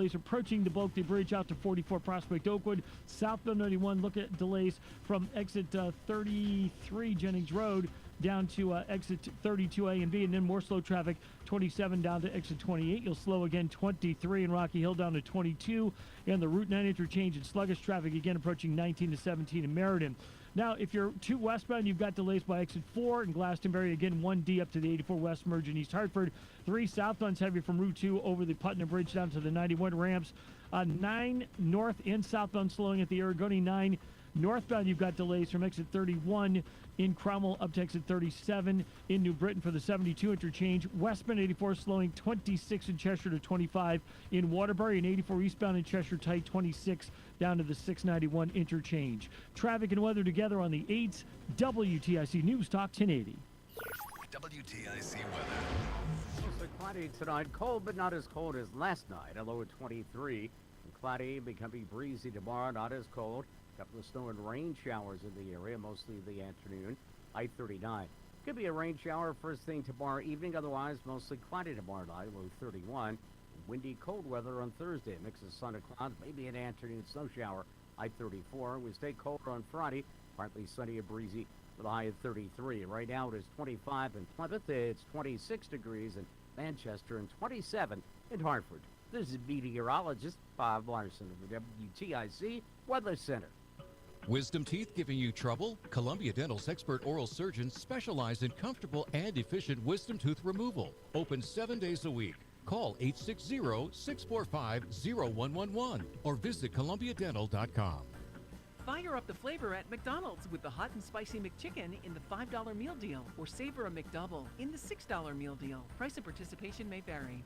delays approaching the Bulkley Bridge out to 44 Prospect Oakwood. Southbound 91, look at delays from exit 33 Jennings Road down to exit 32A and B, and then more slow traffic 27 down to exit 28. You'll slow again 23 in Rocky Hill down to 22, and the Route 9 interchange and sluggish traffic again approaching 19 to 17 in Meriden. Now, if you're 2 westbound, you've got delays by exit 4 in Glastonbury. Again, 1D up to the 84 West merge in East Hartford. 3 southbound's heavy from Route 2 over the Putnam Bridge down to the 91 ramps. 9 north and southbound slowing at the Aragoni 9. Northbound, you've got delays from exit 31 in Cromwell up to exit 37 in New Britain for the 72 interchange. Westbound 84 slowing 26 in Cheshire to 25 in Waterbury, and 84 eastbound in Cheshire tight 26 down to the 691 interchange. Traffic and weather together on the 8th. WTIC News Talk 1080. WTIC weather. Mostly cloudy tonight. Cold, but not as cold as last night. A low of 23. And cloudy, becoming breezy tomorrow. Not as cold. Couple of snow and rain showers in the area, mostly the afternoon. High 39. Could be a rain shower first thing tomorrow evening. Otherwise, mostly cloudy tomorrow night. Low 31. Windy, cold weather on Thursday. A mix of sun and clouds. Maybe an afternoon snow shower. High 34. We stay colder on Friday. Partly sunny and breezy with a high of 33. Right now it is 25 in Plymouth. It's 26 degrees in Manchester and 27 in Hartford. This is meteorologist Bob Larson of the WTIC Weather Center. Wisdom teeth giving you trouble? Columbia Dental's expert oral surgeons specialize in comfortable and efficient wisdom tooth removal. Open 7 days a week. Call 860-645-0111 or visit columbiadental.com. Fire up the flavor at McDonald's with the hot and spicy McChicken in the $5 meal deal, or savor a McDouble in the $6 meal deal. Price and participation may vary.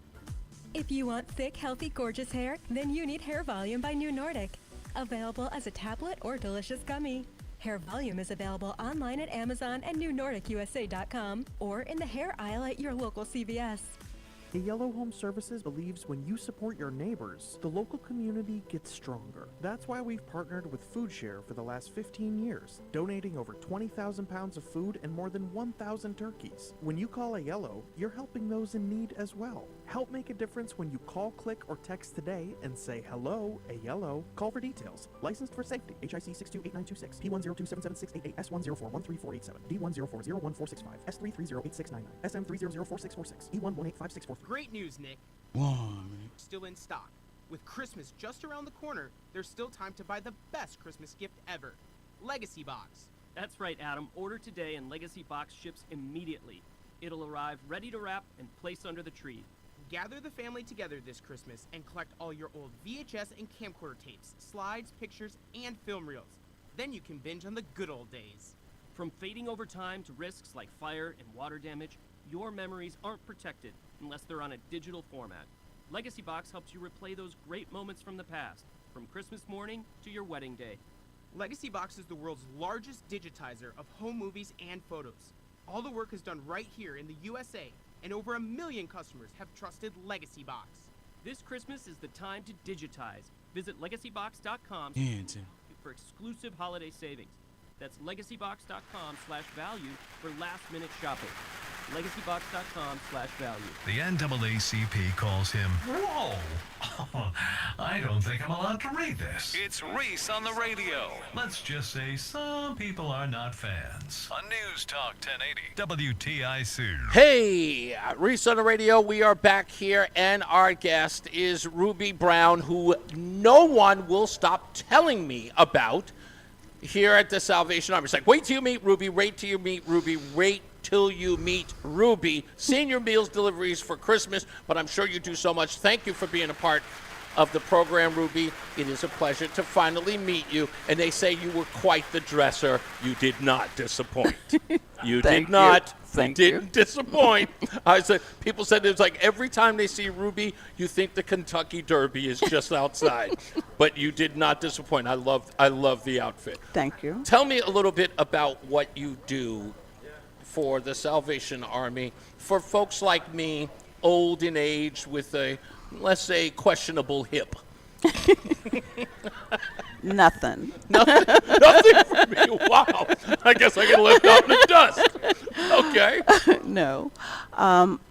If you want thick, healthy, gorgeous hair, then you need Hair Volume by New Nordic. Available as a tablet or delicious gummy. Hair Volume is available online at Amazon and NewNordicUSA.com or in the hair aisle at your local CVS. A Yellow Home Services believes when you support your neighbors, the local community gets stronger. That's why we've partnered with Food Share for the last 15 years, donating over 20,000 pounds of food and more than 1,000 turkeys. When you call a Yellow, you're helping those in need as well. Help make a difference when you call, click, or text today and say hello, a Yellow. Call for details. Licensed for safety. HIC 628926, P102776888, S1041347, D104014665, S3308699, SM3004646, E1185643. Great news, Nick. Still in stock. With Christmas just around the corner, there's still time to buy the best Christmas gift ever. Legacy Box. That's right, Adam. Order today and Legacy Box ships immediately. It'll arrive ready to wrap and place under the tree. Gather the family together this Christmas and collect all your old VHS and camcorder tapes, slides, pictures, and film reels. Then you can binge on the good old days. From fading over time to risks like fire and water damage, your memories aren't protected unless they're on a digital format. Legacy Box helps you replay those great moments from the past, from Christmas morning to your wedding day. Legacy Box is the world's largest digitizer of home movies and photos. All the work is done right here in the USA, and over 1 million customers have trusted Legacy Box. This Christmas is the time to digitize. Visit legacybox.com for exclusive holiday savings. That's legacybox.com/value for last-minute shopping. legacybox.com/value. The NAACP calls him, whoa, I don't think I'm allowed to read this. It's Reese on the Radio. Let's just say some people are not fans. On NewsTalk 1080, WTIC. Hey, Reese on the Radio. We are back here, and our guest is Ruby Brown, who no one will stop telling me about here at the Salvation Army. It's like, wait till you meet Ruby, wait till you meet Ruby, wait till you meet Ruby. Senior meals deliveries for Christmas, but I'm sure you do so much. Thank you for being a part of the program, Ruby. It is a pleasure to finally meet you. And they say you were quite the dresser. You did not disappoint. You did not. Thank you. Didn't disappoint. I said, people said it's like every time they see Ruby, you think the Kentucky Derby is just outside. But you did not disappoint. I love the outfit. Thank you. Tell me a little bit about what you do for the Salvation Army, for folks like me, old in age with a, let's say, questionable hip. Nothing. Nothing for me. Wow. I guess I can lift out the dust. Okay. No.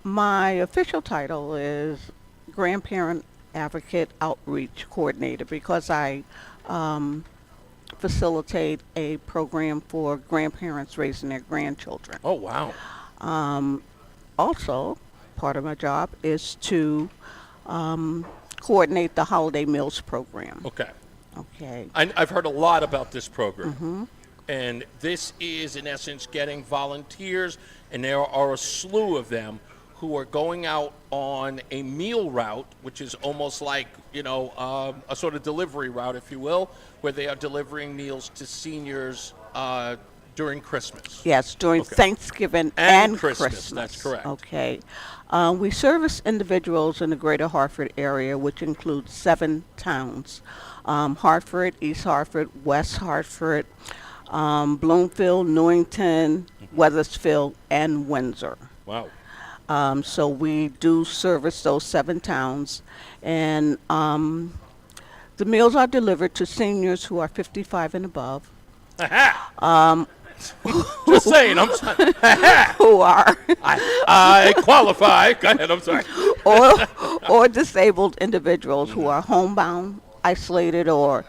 My official title is grandparent advocate outreach coordinator because I facilitate a program for grandparents raising their grandchildren. Oh, wow. Also, part of my job is to coordinate the holiday meals program. Okay. Okay. I've heard a lot about this program. And this is, in essence, getting volunteers, and there are a slew of them who are going out on a meal route, which is almost like, a sort of delivery route, if you will, where they are delivering meals to seniors during Christmas. Yes, during Thanksgiving and Christmas. That's correct. Okay. We service individuals in the greater Hartford area, which includes 7 towns. Hartford, East Hartford, West Hartford, Bloomfield, Newington, Weathersfield, and Windsor. Wow. So we do service those 7 towns, and the meals are delivered to seniors who are 55 and above. Just saying, I'm sorry. Who are I qualify. Go ahead, I'm sorry. or disabled individuals who are homebound, isolated, or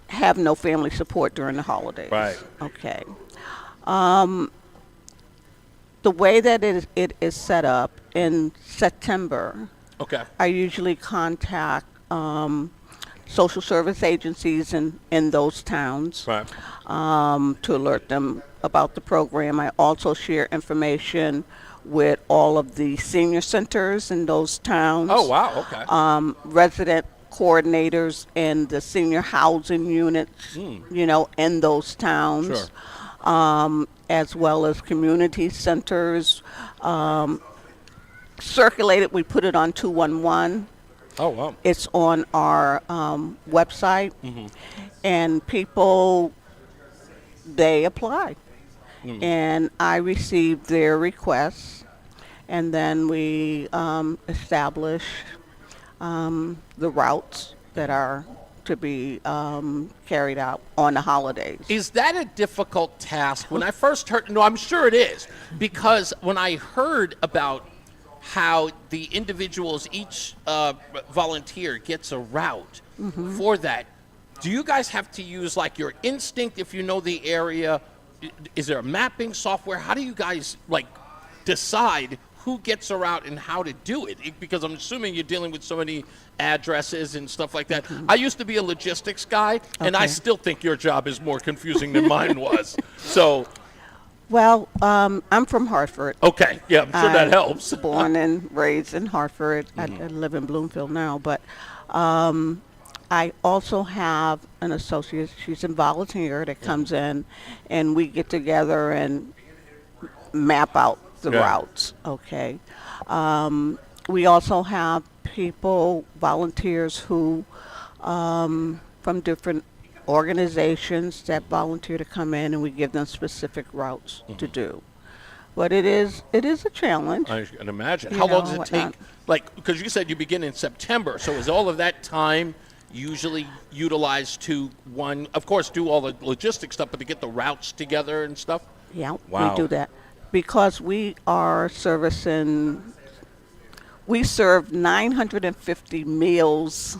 have no family support during the holidays. Right. Okay. The way that it is set up in September, Okay. I usually contact social service agencies in those towns Right. to alert them about the program. I also share information with all of the senior centers in those towns. Oh, wow, okay. Resident coordinators in the senior housing units, in those towns. Sure. As well as community centers. Circulated, we put it on 211. Oh, wow. It's on our website, and people, they apply. And I receive their requests, and then we establish the routes that are to be carried out on the holidays. Is that a difficult task? When I first heard, no, I'm sure it is, because when I heard about how the individuals, each volunteer gets a route for that, do you guys have to use like your instinct if you know the area? Is there a mapping software? How do you guys decide who gets a route and how to do it? Because I'm assuming you're dealing with so many addresses and stuff like that. I used to be a logistics guy, and I still think your job is more confusing than mine was. So, well, I'm from Hartford. Okay, yeah, I'm sure that helps. Born and raised in Hartford. I live in Bloomfield now, but I also have an associate. She's a volunteer that comes in, and we get together and map out the routes. Okay. We also have people, volunteers who from different organizations that volunteer to come in, and we give them specific routes to do. But it is a challenge. I can imagine. How long does it take? Because you said you begin in September, so is all of that time usually utilized to, one, of course, do all the logistics stuff, but to get the routes together and stuff? Yeah, wow. We do that. Because we are we serve 950 meals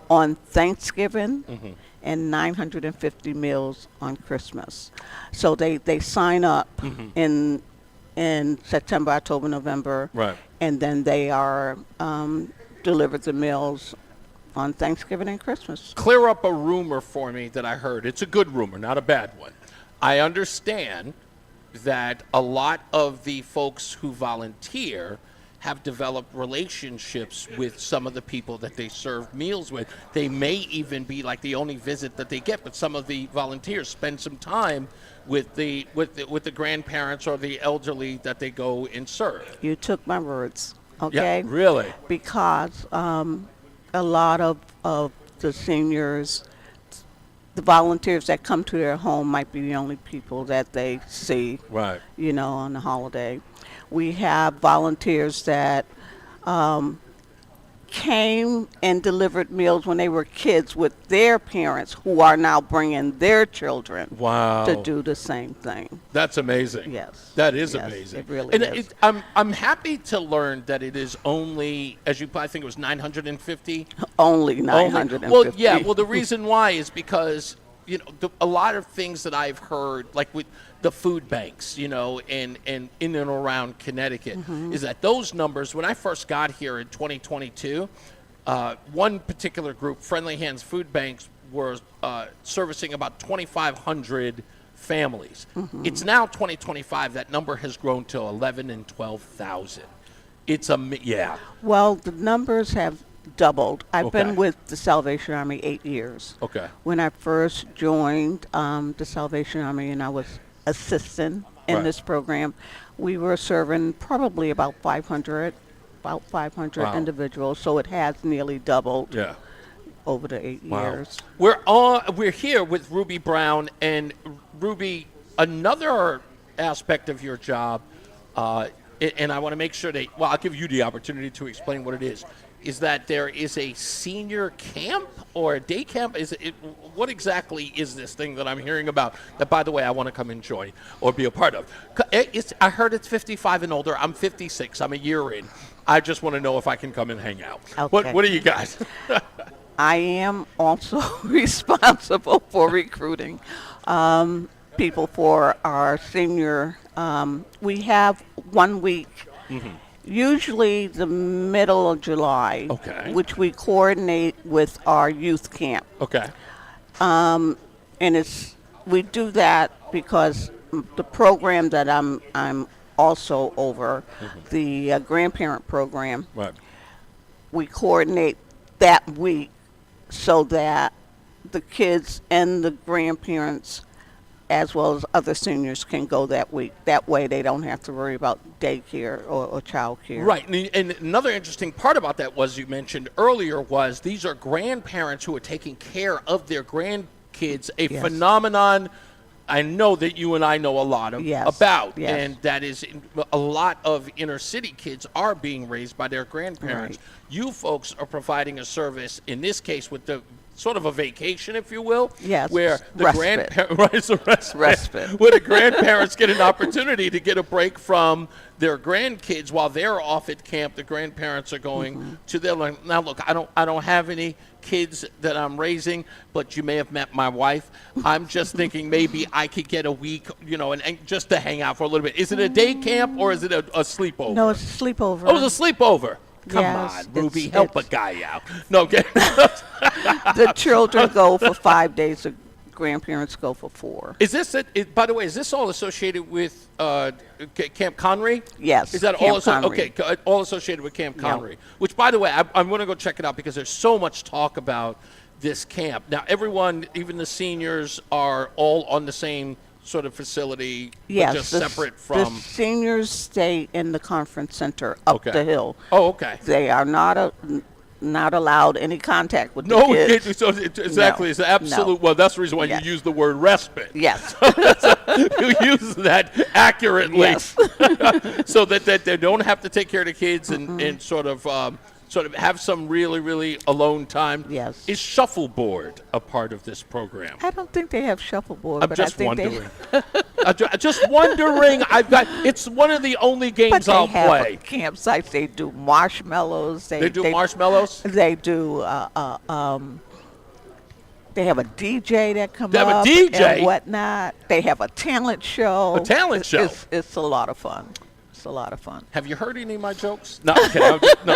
on Thanksgiving and 950 meals on Christmas. So they sign up in September, October, November, and then they are delivered the meals on Thanksgiving and Christmas. Clear up a rumor for me that I heard. It's a good rumor, not a bad one. I understand that a lot of the folks who volunteer have developed relationships with some of the people that they serve meals with. They may even be like the only visit that they get, but some of the volunteers spend some time with the grandparents or the elderly that they go and serve. You took my words, okay? Yeah, really? Because a lot of the seniors, the volunteers that come to their home might be the only people that they see, on the holiday. We have volunteers that came and delivered meals when they were kids with their parents, who are now bringing their children Wow. to do the same thing. That's amazing. Yes. That is Yes, amazing. it really and is. I'm happy to learn that it is only, I think it was 950. Only 950. Well, yeah. Well, the reason why is because, a lot of things that I've heard, like with the food banks, and in and around Connecticut, is that those numbers, when I first got here in 2022, one particular group, Friendly Hands Food Banks, were servicing about 2,500 families. It's now 2025. That number has grown to 11 and 12,000. It's yeah. Well, the numbers have doubled. I've Okay. been with the Salvation Army 8 years. Okay. When I first joined the Salvation Army and I was assistant in Right. this program, we were serving probably about 500 Wow. individuals. So it has nearly doubled Yeah. over the 8 years. We're here with Ruby Brown, and Ruby, another aspect of your job, and I want to make sure I'll give you the opportunity to explain what it is that there is a senior camp or a day camp? What exactly is this thing that I'm hearing about that, by the way, I want to come and join or be a part of? I heard it's 55 and older. I'm 56. I'm a year in. I just want to know if I can come and hang out. Okay. What do you got? I am also responsible for recruiting people for our senior. We have 1 week, usually the middle of July, Okay. which we coordinate with our youth camp. Okay. And we do that because the program that I'm also over, the grandparent program, Right. we coordinate that week so that the kids and the grandparents, as well as other seniors, can go that week. That way they don't have to worry about daycare or child care. Right. And another interesting part about that was, you mentioned earlier, was these are grandparents who are taking care of their grandkids, a Yes. phenomenon I know that you and I know a lot about. Yes. And that is, a lot of inner city kids are being raised by their grandparents. Right. You folks are providing a service, in this case, with the sort of a vacation, if you will. Yes, Where the respite. grandparents, right, it's a Respite. where the grandparents get an opportunity to get a break from their grandkids while they're off at camp. The grandparents are going to their, now look, I don't have any kids that I'm raising, but you may have met my wife. I'm just thinking maybe I could get a week, and just to hang out for a little bit. Is it a day camp or is it a sleepover? No, it's a sleepover. Oh, it's a sleepover. Come Yes, on, Ruby, it's- help a it's- guy out. No, okay. The children go for 5 days. The grandparents go for 4. Is this by the way, is this all associated with Camp Connery? Yes, Is that Camp all Connery. all associated with Camp Yep. Connery? Which, by the way, I'm going to go check it out because there's so much talk about this camp. Now, everyone, even the seniors, are all on the same sort of facility, Yes, but just the separate the from. seniors stay in the conference center up Okay. the hill. Oh, okay. They are not allowed any contact with No, the kids. exactly. No, It's absolute. no. Well, that's the reason why Yes. you use the word respite. Yes. You use that accurately, Yes. so that they don't have to take care of the kids and sort of have some really, really alone time. Yes. Is shuffleboard a part of this program? I don't think they have shuffleboard. I'm but just I think wondering. Just wondering. It's one of the only But games they I'll have play. campsites. They do marshmallows. They do marshmallows? They do. They have a DJ that comes They have a up DJ? and whatnot. They have a talent show. A talent show? It's a lot of fun. It's a lot of fun. Have you heard any of my jokes? No, okay, no.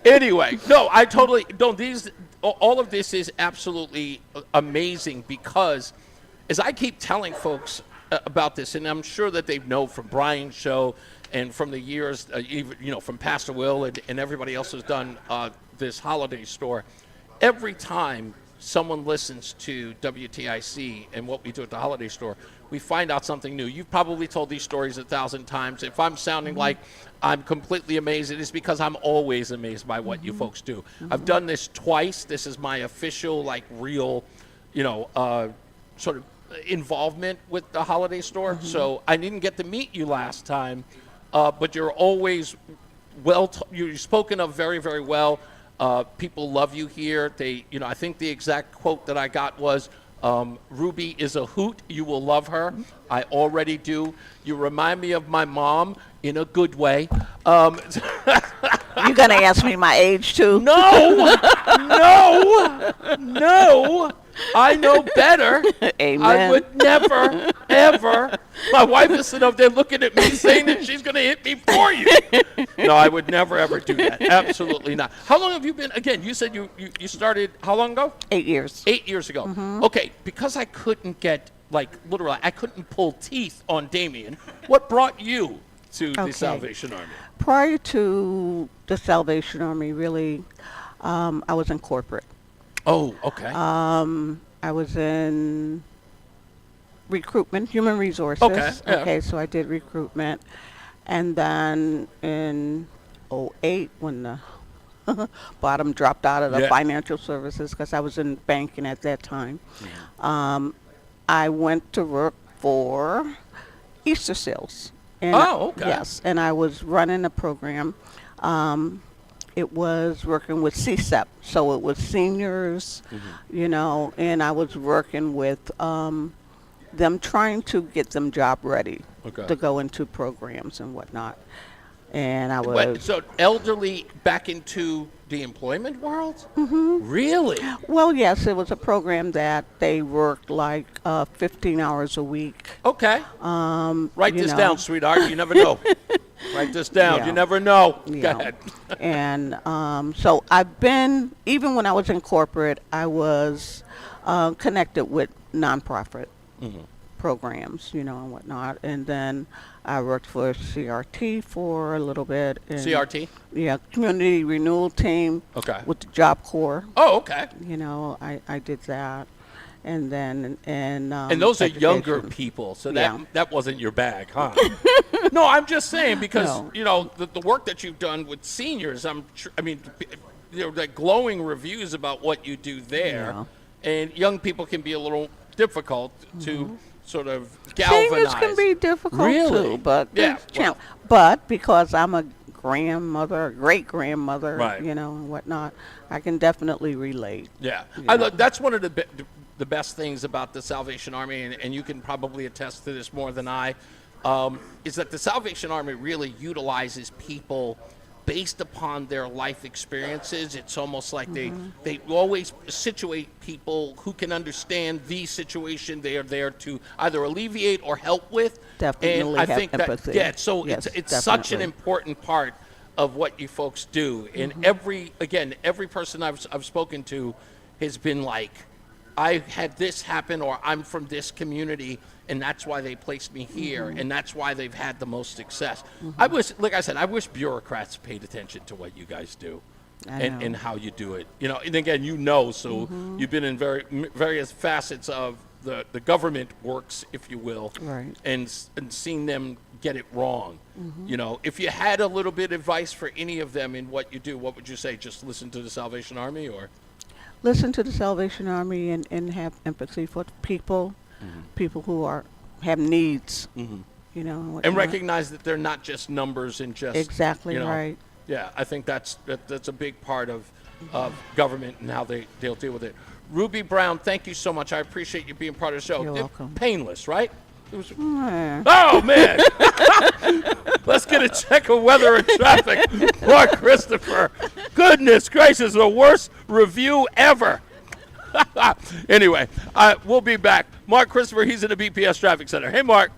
Anyway, no, I totally don't. All of this is absolutely amazing because, as I keep telling folks about this, and I'm sure that they know from Brian's show and from the years, even from Pastor Will and everybody else who's done this holiday store. Every time someone listens to WTIC and what we do at the holiday store, we find out something new. You've probably told these stories 1,000 times. If I'm sounding like I'm completely amazed, it is because I'm always amazed by what you folks do. I've done this twice. This is my official, real, sort of involvement with the holiday store. So I didn't get to meet you last time, but you're always you're spoken of very, very well. People love you here. I think the exact quote that I got was, Ruby is a hoot. You will love her. I already do. You remind me of my mom in a good way. You gonna ask me my age too? No. I know better. Amen. I would never, ever. My wife is sitting up there looking at me saying that she's going to hit me for you. No, I would never, ever do that. Absolutely not. How long have you been, again, you said you started how long ago? 8 years. 8 years ago. Okay, because I couldn't get, literally, I couldn't pull teeth on Damien, what brought you to the Salvation Army? Prior to the Salvation Army, really, I was in corporate. Oh, okay. I was in recruitment, human resources. Okay, yeah. Okay, so I did recruitment. And then in 2008, when the bottom dropped out of the financial services, because I was in banking at that time, I went to work for Easter sales. And okay. Yes, and I was running a program. It was working with CSEP, so it was seniors, and I was working with them, trying to get them job ready to go into programs and whatnot. And I was... So elderly back into the employment world? Really? Well, yes, it was a program that they worked 15 hours a week. Okay. Write this down, sweetheart. You never know. Write this down. You never know. Go ahead. And so I've been, even when I was in corporate, I was connected with nonprofit programs, and whatnot. And then I worked for CRT for a little bit. CRT? Yeah, Community Renewal Team. Okay. With the Job Corps. Oh, okay. I did that. And then, and those are younger people, so that wasn't your bag, huh? No, I'm just saying because, the work that you've done with seniors, like glowing reviews about what you do there. Yeah. And young people can be a little difficult to sort of galvanize. Seniors can be difficult too, but but because I'm a grandmother, great-grandmother, and whatnot, I can definitely relate. Yeah, that's one of the best things about the Salvation Army, and you can probably attest to this more than I, is that the Salvation Army really utilizes people based upon their life experiences. It's almost like they always situate people who can understand the situation they are there to either alleviate or help with. Definitely, and I think empathy. It's such an important part of what you folks do. And every person I've spoken to has been like, I had this happen, or I'm from this community, and that's why they placed me here, and that's why they've had the most success. I wish bureaucrats paid attention to what you guys do and how you do it. And again, so you've been in various facets of the government works, if you will, and seen them get it wrong. If you had a little bit of advice for any of them in what you do, what would you say? Just listen to the Salvation Army, or? Listen to the Salvation Army and have empathy for people, people who have needs, and recognize that they're not just numbers and just right. Yeah, I think that's a big part of government and how they'll deal with it. Ruby Brown, thank you so much. I appreciate you being part of the show. You're welcome. Painless, right? Oh man! Let's get a check of weather and traffic. Mark Christopher. Goodness gracious, the worst review ever. Anyway, we'll be back. Mark Christopher, he's in the BPS Traffic Center. Hey, Mark.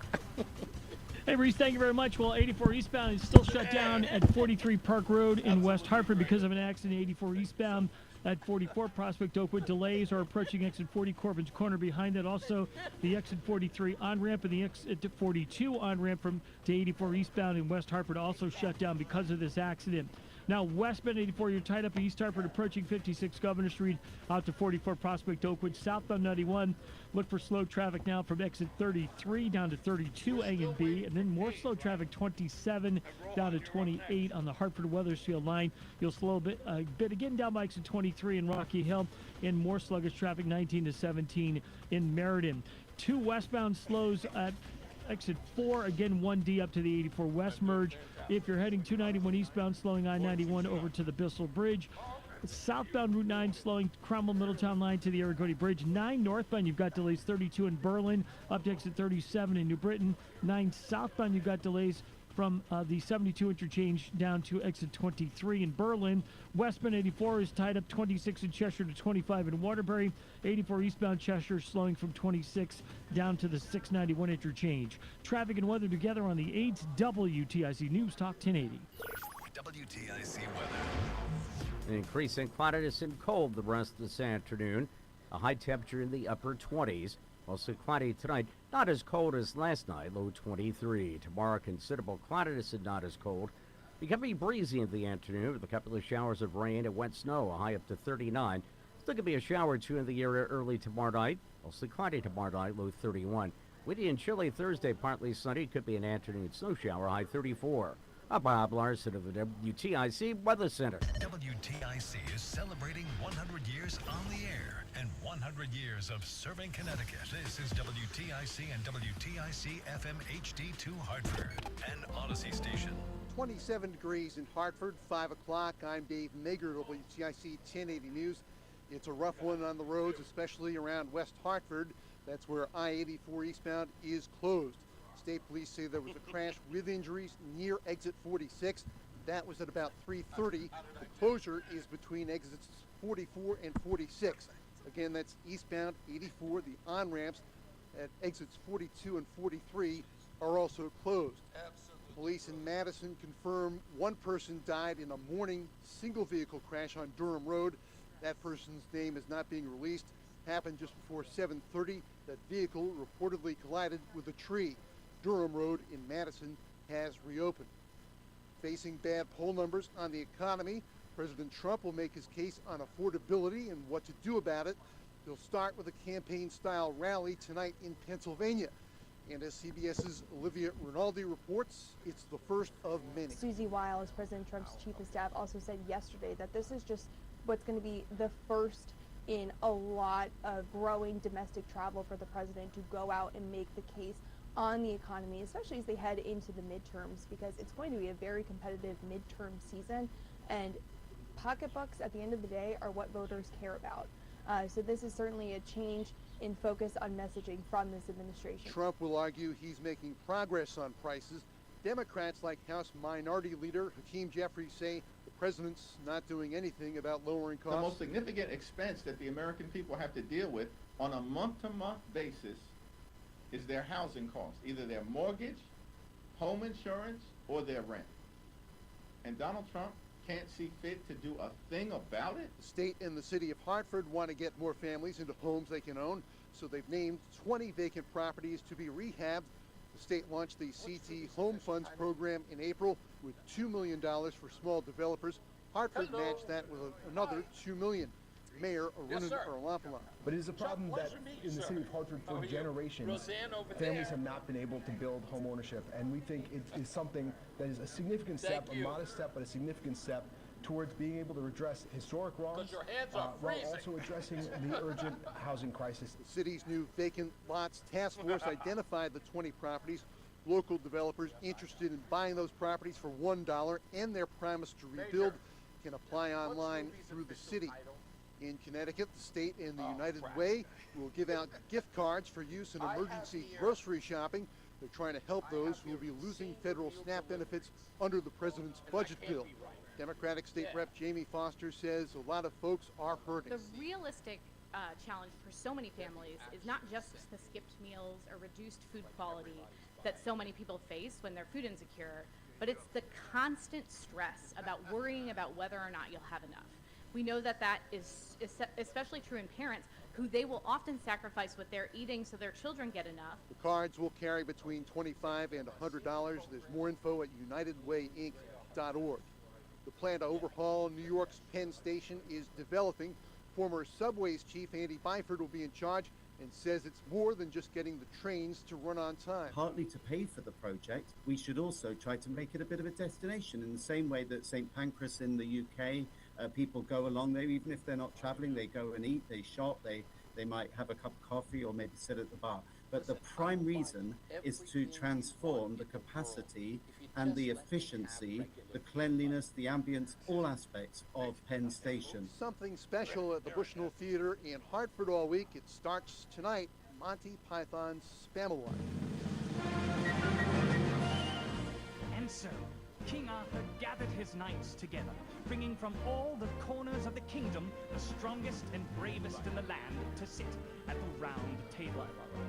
Hey, Reese, thank you very much. Well, 84 eastbound is still shut down at 43 Park Road in West Hartford because of an accident. 84 eastbound at 44 Prospect Oakwood. Delays are approaching exit 40 Corbin's Corner. Behind that, also the exit 43 on-ramp and the exit 42 on-ramp to 84 eastbound in West Hartford also shut down because of this accident. Now, westbound 84, you're tied up in East Hartford, approaching 56 Governor Street out to 44 Prospect Oakwood. Southbound 91, look for slow traffic now from exit 33 down to 32 A and B, and then more slow traffic 27 down to 28 on the Hartford-Weathersfield line. You'll slow a bit again down by exit 23 in Rocky Hill, and more sluggish traffic 19 to 17 in Meriden. 2 westbound slows at exit 4, again 1D up to the 84 West merge. If you're heading 291 eastbound, slowing I-91 over to the Bissell Bridge. Southbound Route 9 slowing Cromwell Middletown line to the Aragodi Bridge. 9 northbound, you've got delays 32 in Berlin, up to exit 37 in New Britain. 9 southbound, you've got delays from the 72 interchange down to exit 23 in Berlin. Westbound 84 is tied up 26 in Cheshire to 25 in Waterbury. 84 eastbound Cheshire slowing from 26 down to the 691 interchange. Traffic and weather together on the 8 WTIC News Talk 1080. WTIC weather. An increase in cloudiness and cold the rest of this afternoon. A high temperature in the upper 20s. Also cloudy tonight, not as cold as last night, low 23. Tomorrow, considerable cloudiness and not as cold. Becoming breezy in the afternoon with a couple of showers of rain and wet snow, a high up to 39. Still could be a shower or two in the area early tomorrow night. Mostly cloudy tomorrow night, low 31. Windy and chilly Thursday, partly sunny. Could be an afternoon snow shower, high 34. I'm Bob Larson of the WTIC Weather Center. WTIC is celebrating 100 years on the air and 100 years of serving Connecticut. This is WTIC and WTIC FM HD2 Hartford, an Odyssey station. 27 degrees in Hartford, 5 o'clock. I'm Dave Mager, WTIC 1080 News. It's a rough one on the roads, especially around West Hartford. That's where I-84 eastbound is closed. State police say there was a crash with injuries near exit 46. That was at about 3:30. The closure is between exits 44 and 46. Again, that's eastbound 84. The on-ramps at exits 42 and 43 are also closed. Police in Madison confirm one person died in a morning single vehicle crash on Durham Road. That person's name is not being released. Happened just before 7:30. That vehicle reportedly collided with a tree. Durham Road in Madison has reopened. Facing bad poll numbers on the economy, President Trump will make his case on affordability and what to do about it. He'll start with a campaign-style rally tonight in Pennsylvania. And as CBS's Olivia Rinaldi reports, it's the first of many. Susie Wiles, President Trump's chief of staff, also said yesterday that this is just what's going to be the first in a lot of growing domestic travel for the president to go out and make the case on the economy, especially as they head into the midterms, because it's going to be a very competitive midterm season, and pocketbooks at the end of the day are what voters care about. So this is certainly a change in focus on messaging from this administration. Trump will argue he's making progress on prices. Democrats like House Minority Leader Hakeem Jeffries say the president's not doing anything about lowering costs. The most significant expense that the American people have to deal with on a month-to-month basis is their housing costs, either their mortgage, home insurance, or their rent. And Donald Trump can't see fit to do a thing about it. The state and the city of Hartford want to get more families into homes they can own, so they've named 20 vacant properties to be rehabbed. The state launched the CT Home Funds program in April with $2 million for small developers. Hartford matched that with another $2 million. Mayor Aruna Arulampala. But it is a problem that in the city of Hartford for generations, families have not been able to build home ownership. And we think it is something that is a significant step, a modest step, but a significant step towards being able to address historic wrongs while also addressing the urgent housing crisis. The city's new vacant lots task force identified the 20 properties. Local developers interested in buying those properties for $1 and their promise to rebuild can apply online through the city. In Connecticut, the state and the United Way will give out gift cards for use in emergency grocery shopping. They're trying to help those who will be losing federal SNAP benefits under the president's budget bill. Democratic State Rep Jamie Foster says a lot of folks are hurting. The realistic challenge for so many families is not just the skipped meals or reduced food quality that so many people face when they're food insecure, but it's the constant stress about worrying about whether or not you'll have enough. We know that that is especially true in parents who they will often sacrifice what they're eating so their children get enough. The cards will carry between $25 and $100. There's more info at unitedwayinc.org. The plan to overhaul New York's Penn Station is developing. Former Subway's chief Andy Byford will be in charge and says it's more than just getting the trains to run on time. Partly to pay for the project, we should also try to make it a bit of a destination in the same way that St. Pancras in the UK, people go along there, even if they're not traveling, they go and eat, they shop, they might have a cup of coffee or maybe sit at the bar. But the prime reason is to transform the capacity and the efficiency, the cleanliness, the ambience, all aspects of Penn Station. Something special at the Bushnell Theater in Hartford all week. It starts tonight, Monty Python's Spamalot. And so, King Arthur gathered his knights together, bringing from all the corners of the kingdom the strongest and bravest in the land to sit at the round table.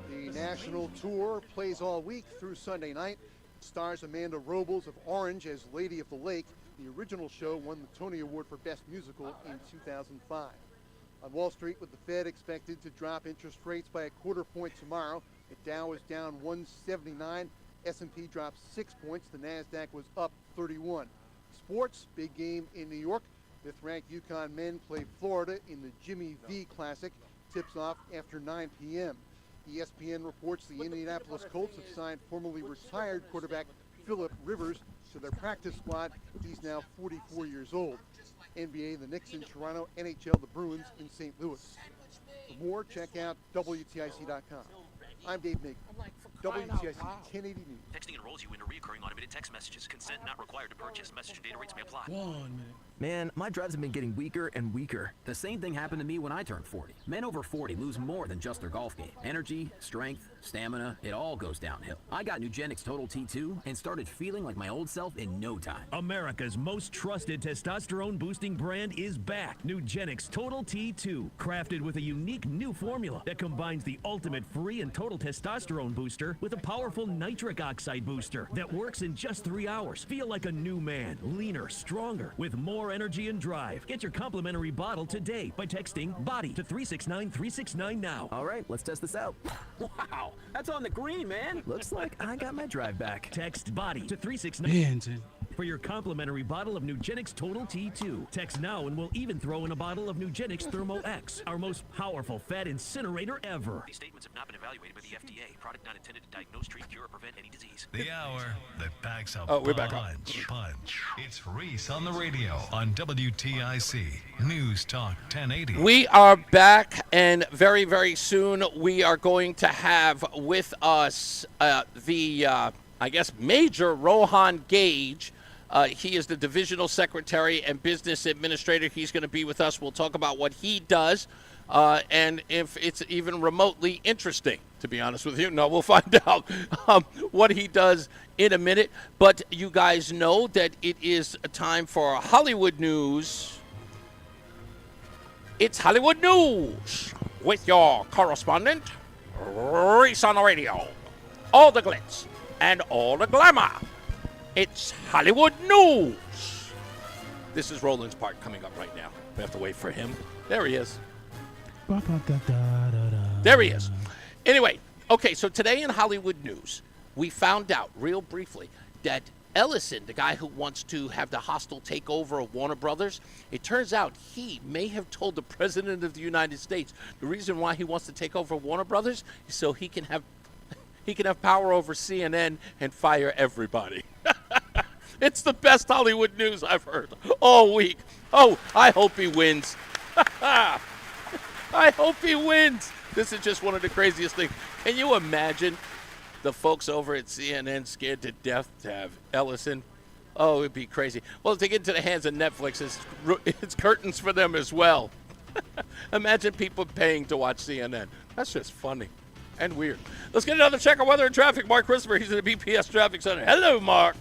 The national tour plays all week through Sunday night. Stars Amanda Robles of Orange as Lady of the Lake. The original show won the Tony Award for Best Musical in 2005. On Wall Street, with the Fed expected to drop interest rates by a quarter point tomorrow, the Dow is down 179. S&P dropped 6 points. The NASDAQ was up 31. Sports, big game in New York. Fifth-ranked UConn men play Florida in the Jimmy V Classic. Tips off after 9 p.m. ESPN reports the Indianapolis Colts have signed formerly retired quarterback Phillip Rivers to their practice squad. He's now 44 years old. NBA, the Knicks in Toronto. NHL, the Bruins in St. Louis. For more, check out WTIC.com. I'm Dave Meek. WTIC 1080 News. Texting enrolls you into recurring automated text messages. Consent not required to purchase. Message and data rates may apply. 1 minute. Man, my drives have been getting weaker and weaker. The same thing happened to me when I turned 40. Men over 40 lose more than just their golf game. Energy, strength, stamina, it all goes downhill. I got Nugenix Total T2 and started feeling like my old self in no time. America's most trusted testosterone boosting brand is back. Nugenix Total T2, crafted with a unique new formula that combines the ultimate free and total testosterone booster with a powerful nitric oxide booster that works in just 3 hours. Feel like a new man, leaner, stronger, with more energy and drive. Get your complimentary bottle today by texting BODY to 369-369 now. All right, let's test this out. Wow, that's on the green, man. Looks like I got my drive back. Text BODY to 369 for your complimentary bottle of Nugenix Total T2. Text now and we'll even throw in a bottle of Nugenix Thermo X, our most powerful fat incinerator ever. These statements have not been evaluated by the FDA. Product not intended to diagnose, treat, cure, or prevent any disease. The hour that packs a we're back on. punch. It's Reese on the radio on WTIC News Talk 1080. We are back, and very, very soon we are going to have with us I guess, Major Rohan Gage. He is the Divisional Secretary and Business Administrator. He's going to be with us. We'll talk about what he does and if it's even remotely interesting, to be honest with you. No, we'll find out what he does in a minute. But you guys know that it is a time for Hollywood news. It's Hollywood News with your correspondent, Reese on the Radio. All the glitz and all the glamour. It's Hollywood News. This is Roland's part coming up right now. We have to wait for him. There he is. There he is. Anyway, okay, so today in Hollywood News, we found out real briefly that Ellison, the guy who wants to have the hostile takeover of Warner Brothers, it turns out he may have told the President of the United States the reason why he wants to take over Warner Brothers is so he can have power over CNN and fire everybody. It's the best Hollywood news I've heard all week. Oh, I hope he wins. I hope he wins. This is just one of the craziest things. Can you imagine the folks over at CNN scared to death to have Ellison? Oh, it'd be crazy. Well, to get into the hands of Netflix, it's curtains for them as well. Imagine people paying to watch CNN. That's just funny and weird. Let's get another check on weather and traffic. Mark Christopher, he's at the BPS Traffic Center. Hello, Mark.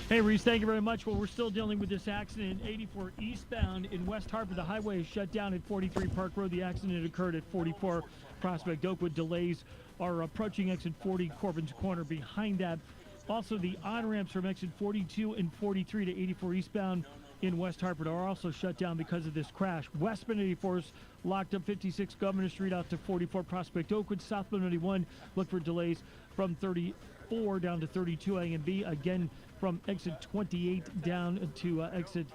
Hey, Reese, thank you very much. Well, we're still dealing with this accident in 84 eastbound in West Hartford. The highway is shut down at 43 Park Road. The accident occurred at 44 Prospect Oakwood. Delays are approaching exit 40 Corbin's Corner. Behind that, also the on-ramps from exit 42 and 43 to 84 eastbound in West Hartford are also shut down because of this crash. Westbound 84 is locked up 56 Governor Street out to 44 Prospect Oakwood. Southbound 91, look for delays from 34 down to 32 A and B. Again, from exit 28 down to exit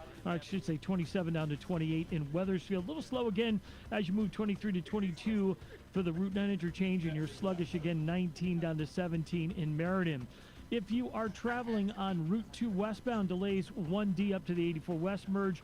27 down to 28 in Wethersfield. A little slow again as you move 23 to 22 for the Route 9 interchange, and you're sluggish again 19 down to 17 in Meriden. If you are traveling on Route 2 westbound, delays 1D up to the 84 West merge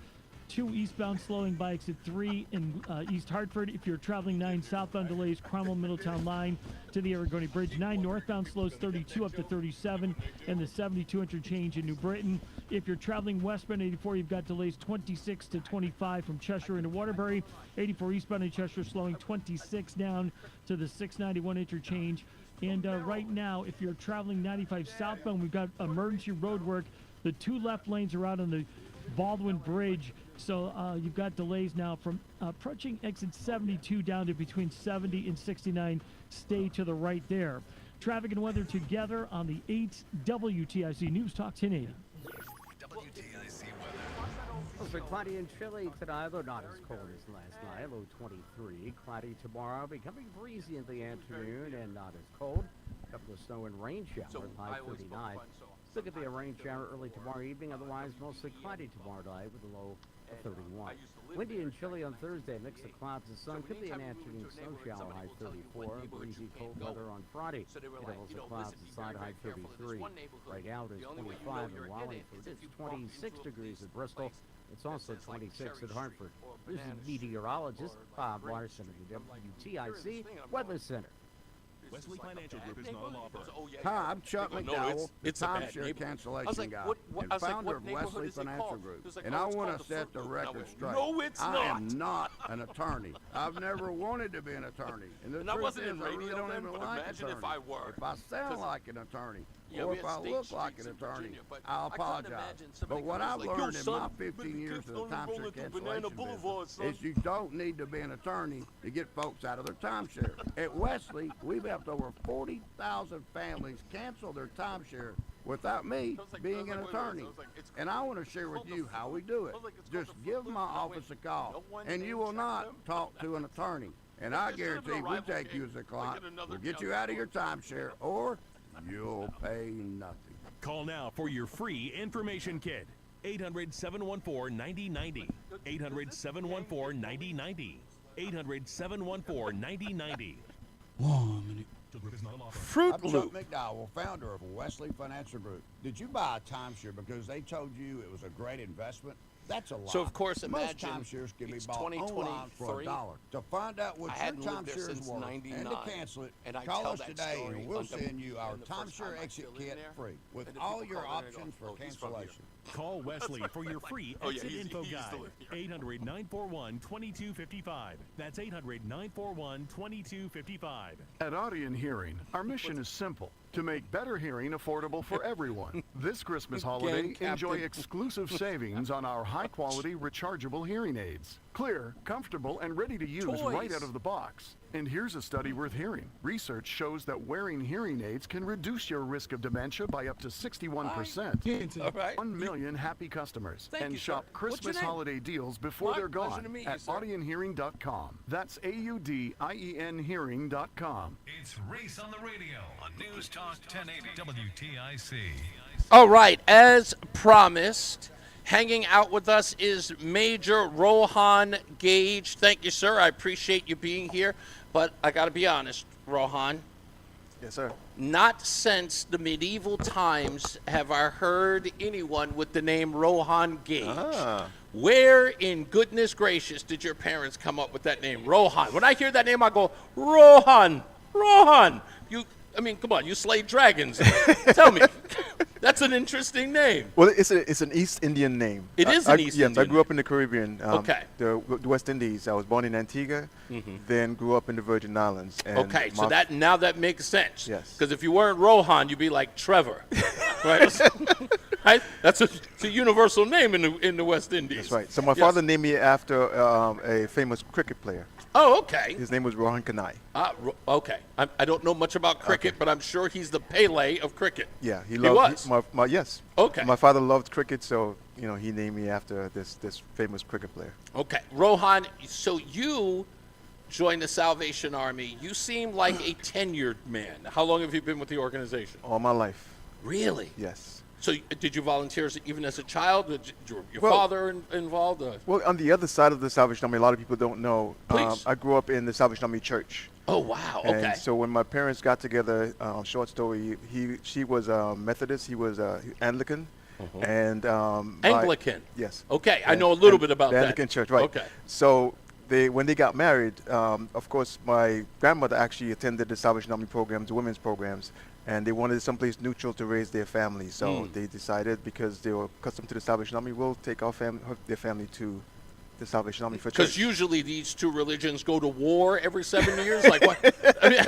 2 eastbound slowing by exit 3 in East Hartford. If you're traveling 9 southbound delays, Cromwell Middletown line to the Aragoni Bridge. 9 northbound slows 32 up to 37 and the 72 interchange in New Britain. If you're traveling westbound 84, you've got delays 26 to 25 from Cheshire into Waterbury. 84 eastbound in Cheshire slowing 26 down to the 691 interchange. And right now, if you're traveling 95 southbound, we've got emergency road work. The 2 left lanes are out on the Baldwin Bridge, so you've got delays now from approaching exit 72 down to between 70 and 69. Stay to the right there. Traffic and weather together on the 8 WTIC News Talk 1080. WTIC weather. For cloudy and chilly tonight, though not as cold as last night. Low 23. Cloudy tomorrow, becoming breezy in the afternoon and not as cold. A couple of snow and rain showers, high 39. Still could be a rain shower early tomorrow evening. Otherwise, mostly cloudy tomorrow night with a low of 31. Windy and chilly on Thursday. Mix of clouds and sun. Could be an afternoon snow shower, high 34. Breezy cold weather on Friday. Intervals of clouds aside, high 33. Right now it is 25 in Wallingford. It's 26 degrees in Bristol. It's also 26 at Hartford. This is meteorologist Bob Larson of the WTIC Weather Center. Wesley Financial Group is not a law firm. Hi, I'm Chuck McDowell, the it's a bad timeshare neighborhood. cancellation guy and founder of Wesley Financial Group. And I want to set the record straight. No, it's I not. am not an attorney. I've never wanted to be an attorney. And the And I truth wasn't is, in I really radio don't then, even but like imagine attorneys. if I were. If I sound like an attorney, Yeah, or we if had I state look like an streets in attorney, Virginia, but I'll I couldn't apologize. imagine somebody But what coming I've like, "Yo, learned in son, my but 15 the years kids of the don't roll timeshare into Banana cancellation Boulevard, son." business is you don't need to be an attorney to get folks out of their timeshare. At Wesley, we've helped over 40,000 families cancel their timeshare without me being an attorney. And I want to share with you how we do it. Just give my office a call, and you will not talk to an attorney. And I guarantee we take you as a client, we'll get you out of your timeshare, or you'll pay nothing. Call now for your free information kit. 800-714-9090. 800-714-9090. 800-714-9090. 1 minute. Fruit I'm Chuck Loop. McDowell, founder of Wesley Financial Group. Did you buy a timeshare because they told you it was a great investment? That's a lie. So, of course, most imagine timeshares can be it's bought online for 2023. $1. To find out what I your hadn't lived there timeshare is since worth 99, and to cancel it, and I call tell us that today story and we'll on the- send you our and the first time timeshare I exit still in kit there, free with and the all people your call in and go, options for "Oh, he's from here." cancellation. Call Wesley for your free Oh, yeah, exit he's- info he used to guide. live here. 800-941-2255. That's 800-941-2255. At Audion Hearing, our mission is simple: to make better hearing affordable for everyone. This Christmas holiday, Captain. enjoy exclusive savings on our high-quality rechargeable hearing aids. Clear, comfortable, and ready to use right Toys. out of the box. And here's a study worth hearing. Research shows that wearing hearing aids can reduce your risk of dementia by up to 61%. All right. 1 million happy customers. Thank And you, shop sir. What's your Christmas name? holiday deals before Mark, they're pleasure gone to meet you, at sir. audionhearing.com. That's AUDIENhearing.com. It's Reese on the Radio on News Talk 1080 WTIC. All right, as promised, hanging out with us is Major Rohan Gage. Thank you, sir. I appreciate you being here. But I got to be honest, Rohan. Yes, sir. Not since the medieval times have I heard anyone with the name Rohan Gage. Ah. Where in goodness gracious did your parents come up with that name, Rohan? When I hear that name, I go, Rohan, Rohan. I mean, come on, you slayed dragons. Tell me. That's an interesting name. Well, it's an East Indian name. It is an East Yes, Indian I grew up in the Caribbean. Okay. The West Indies. I was born in Antigua, then grew up in the Virgin Islands. And Okay, so that makes sense. Yes. Because if you weren't Rohan, you'd be like Trevor, right? Right? That's a universal name in the West Indies. That's right. So my Yes. father named me after a famous cricket player. Oh, okay. His name was Rohan Kanai. Okay. I don't know much about cricket, but I'm sure he's the Pele of cricket. Yeah, he was. Yes. Okay. My father loved cricket, so he named me after this famous cricket player. Okay, Rohan. So you joined the Salvation Army. You seem like a tenured man. How long have you been with the organization? All my life. Really? Yes. So did you volunteer even as a child? Did your Well- father involved? Well, on the other side of the Salvation Army, a lot of people don't know. Please. I grew up in the Salvation Army church. Oh, wow. Okay. And so when my parents got together, short story, she was Methodist, he was Anglican, And Anglican. Yes. Okay, I know a little bit about the that. Anglican church, right? Okay. So when they got married, of course, my grandmother actually attended the Salvation Army programs, women's programs, and they wanted someplace neutral to raise their family. So they decided, because they were accustomed to the Salvation Army, we'll take their family to the Salvation Army for church. Because usually these two religions go to war every 7 years. Like what? I mean,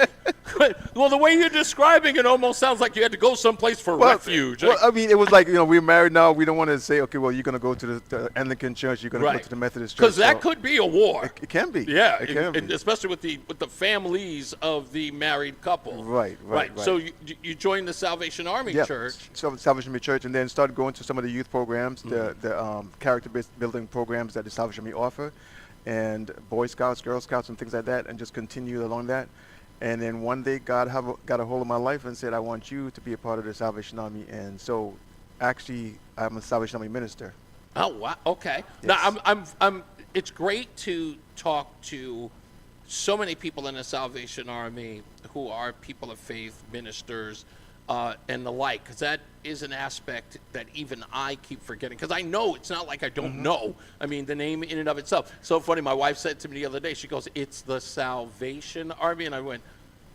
well, the way you're describing it almost sounds like you had to go someplace for refuge. Well, I mean, it was like, we're married now. We don't want to say, okay, well, you're going to go to the Anglican church. You're going to go to the Methodist church. Because that could be a war. It can be. Yeah, it can and be. especially with the families of the married couple. Right. So you joined the Salvation Army Church. So Salvation Army Church, and then started going to some of the youth programs, the character-based building programs that the Salvation Army offer, and Boy Scouts, Girl Scouts, and things like that, and just continued along that. And then one day God got a hold of my life and said, I want you to be a part of the Salvation Army. And so actually I'm a Salvation Army minister. Oh, wow. Okay. Yes. Now I'm it's great to talk to so many people in the Salvation Army who are people of faith, ministers, and the like, because that is an aspect that even I keep forgetting, because I know it's not like I don't know. I mean, the name in and of itself. So funny, my wife said to me the other day, she goes, it's the Salvation Army, and I went,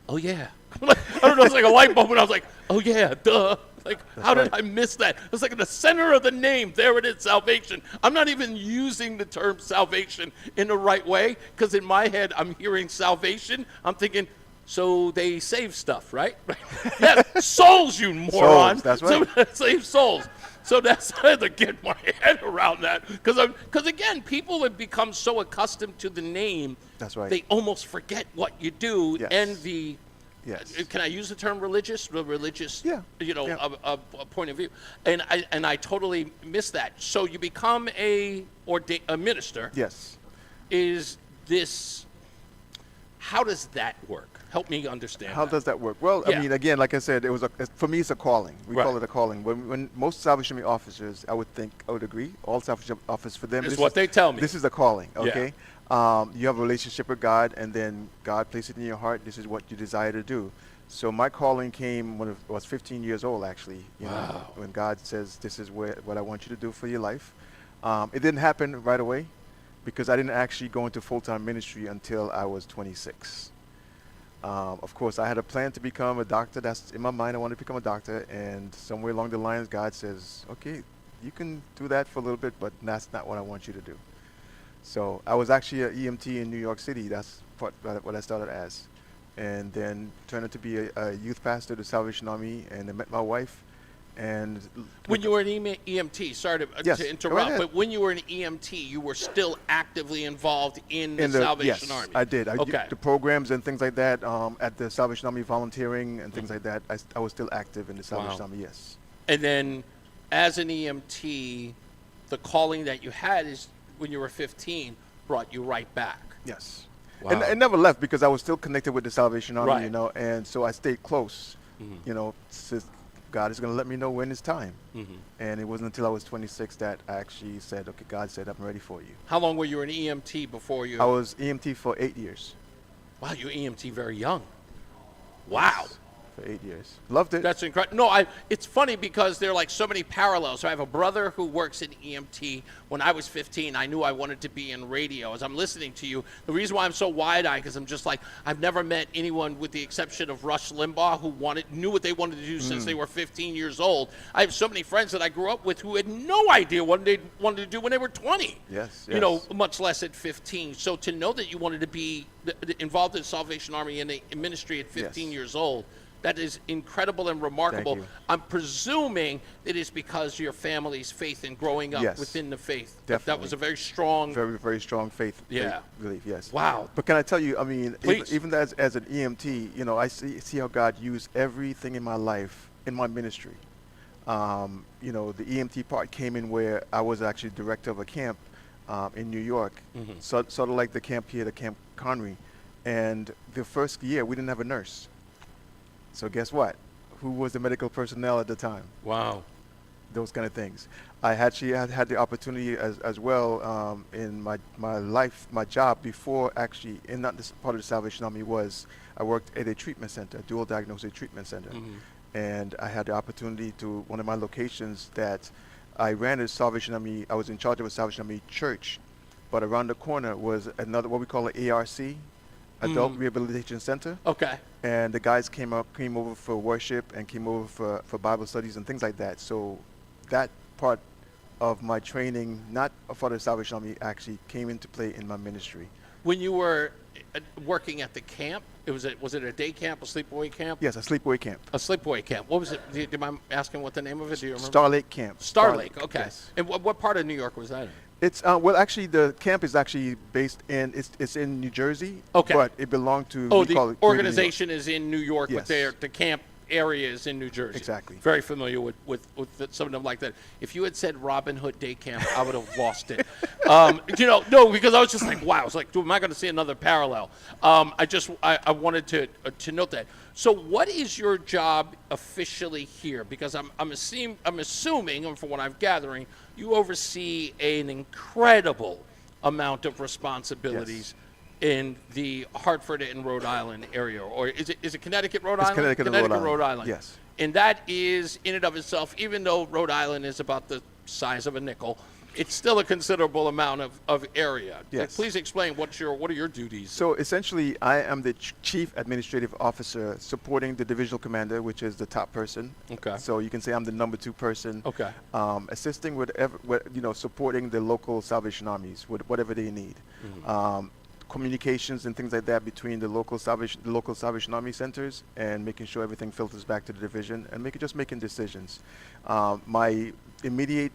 oh yeah. I don't know, it's like a light bulb, and I was like, oh yeah, duh. Like, how did I miss that? It's like in the center of the name, there it is, salvation. I'm not even using the term salvation in the right way, because in my head, I'm hearing salvation. I'm thinking, so they save stuff, right? Yes, souls, you moron. Souls, that's right. So, save souls. So that's I had to get my head around that, because again, people have become so accustomed to the name. That's right. They almost forget what you do and the. Yes. Can I use the term religious? The religious, Yeah. a point of view, and I totally miss that. So you become a minister. Yes. Is this? How does that work? Help me understand. How does that work? Well, I mean, again, like I said, for me, it's a calling. We call it a calling. When most Salvation Army officers, I would agree, all Salvation Army officers, for them, is what they tell me. This is a calling, okay? You have a relationship with God, and then God placed it in your heart. This is what you desire to do. So my calling came when I was 15 years old, actually. You know, when God says, this is what I want you to do for your life. It didn't happen right away, because I didn't actually go into full-time ministry until I was 26. Of course, I had a plan to become a doctor. That's in my mind. I wanted to become a doctor, and somewhere along the lines, God says, okay, you can do that for a little bit, but that's not what I want you to do. So I was actually an EMT in New York City. That's what I started as. And then turned out to be a youth pastor of the Salvation Army, and I met my wife. And when you were an EMT, sorry to interrupt, but when you were an EMT, you were still actively involved in the Salvation Army. Yes, I did. I did the programs and things like that at the Salvation Army, volunteering and things like that. I was still active in the Salvation Army, yes. And then as an EMT, the calling that you had is when you were 15 brought you right back. Yes. Wow. And I never left, because I was still connected with the Salvation Army, Right. you know, and so I stayed close. You know, since God is going to let me know when it's time. And it wasn't until I was 26 that I actually said, okay, God said, I'm ready for you. How long were you an EMT before you? I was EMT for 8 years. Wow, you EMT very young. Wow. For 8 years. Loved it. That's incredible. No, it's funny because there are like so many parallels. So I have a brother who works in EMT. When I was 15, I knew I wanted to be in radio. As I'm listening to you, the reason why I'm so wide-eyed, because I'm just like, I've never met anyone with the exception of Rush Limbaugh who knew what they wanted to do since they were 15 years old. I have so many friends that I grew up with who had no idea what they wanted to do when they were 20. Yes. You know, much less at 15. So to know that you wanted to be involved in the Salvation Army and in ministry at 15 years old, that is incredible and remarkable. I'm presuming it is because your family's faith and growing up within the faith. Definitely. That was a very strong... Very, very strong faith belief, yes. Wow. But can I tell you, I mean, even as an EMT, you know, I see how God used everything in my life, in my ministry. You know, the EMT part came in where I was actually director of a camp in New York, sort of like the camp here, the Camp Connery. And the first year, we didn't have a nurse. So guess what? Who was the medical personnel at the time? Wow. Those kind of things. I actually had the opportunity as well in my life, my job before actually, in not this part of the Salvation Army, was I worked at a treatment center, a dual diagnosis treatment center. and I had the opportunity to one of my locations that I ran a Salvation Army. I was in charge of a Salvation Army church, but around the corner was another what we call an ARC, Adult Rehabilitation Center. Okay. And the guys came over for worship and came over for Bible studies and things like that. So that part of my training, not for the Salvation Army, actually came into play in my ministry. When you were working at the camp, was it a day camp, a sleepaway camp? Yes, a sleepaway camp. A sleepaway camp. What was it? Do you mind asking what the name of it? Do you remember? Starlake Camp. Starlake. Okay. Yes. And what part of New York was that in? It's well, actually, the camp is actually based in it's in New Jersey. Okay. But it belonged to. Oh, we call the it Community New York. organization is in New York, Yes. but the camp area is in New Jersey. Exactly. Very familiar with some of them like that. If you had said Robin Hood Day Camp, I would have lost it. No, because I was just like, wow. I was like, am I going to see another parallel? I wanted to note that. So, what is your job officially here? Because I'm assuming, and from what I'm gathering, you oversee an incredible amount of responsibilities. Yes. In the Hartford and Rhode Island area, or is it Connecticut, Rhode Island? Connecticut, Rhode Island. Yes. And that is, in and of itself, even though Rhode Island is about the size of a nickel, it's still a considerable amount of area. Yes. Please explain what are your duties? So essentially, I am the chief administrative officer supporting the divisional commander, which is the top person. Okay. So you can say I'm the number 2 person. Okay. Assisting with supporting the local Salvation Armies with whatever they need. Mm-hmm. Communications and things like that between the local Salvation Army centers, and making sure everything filters back to the division, and making decisions. My immediate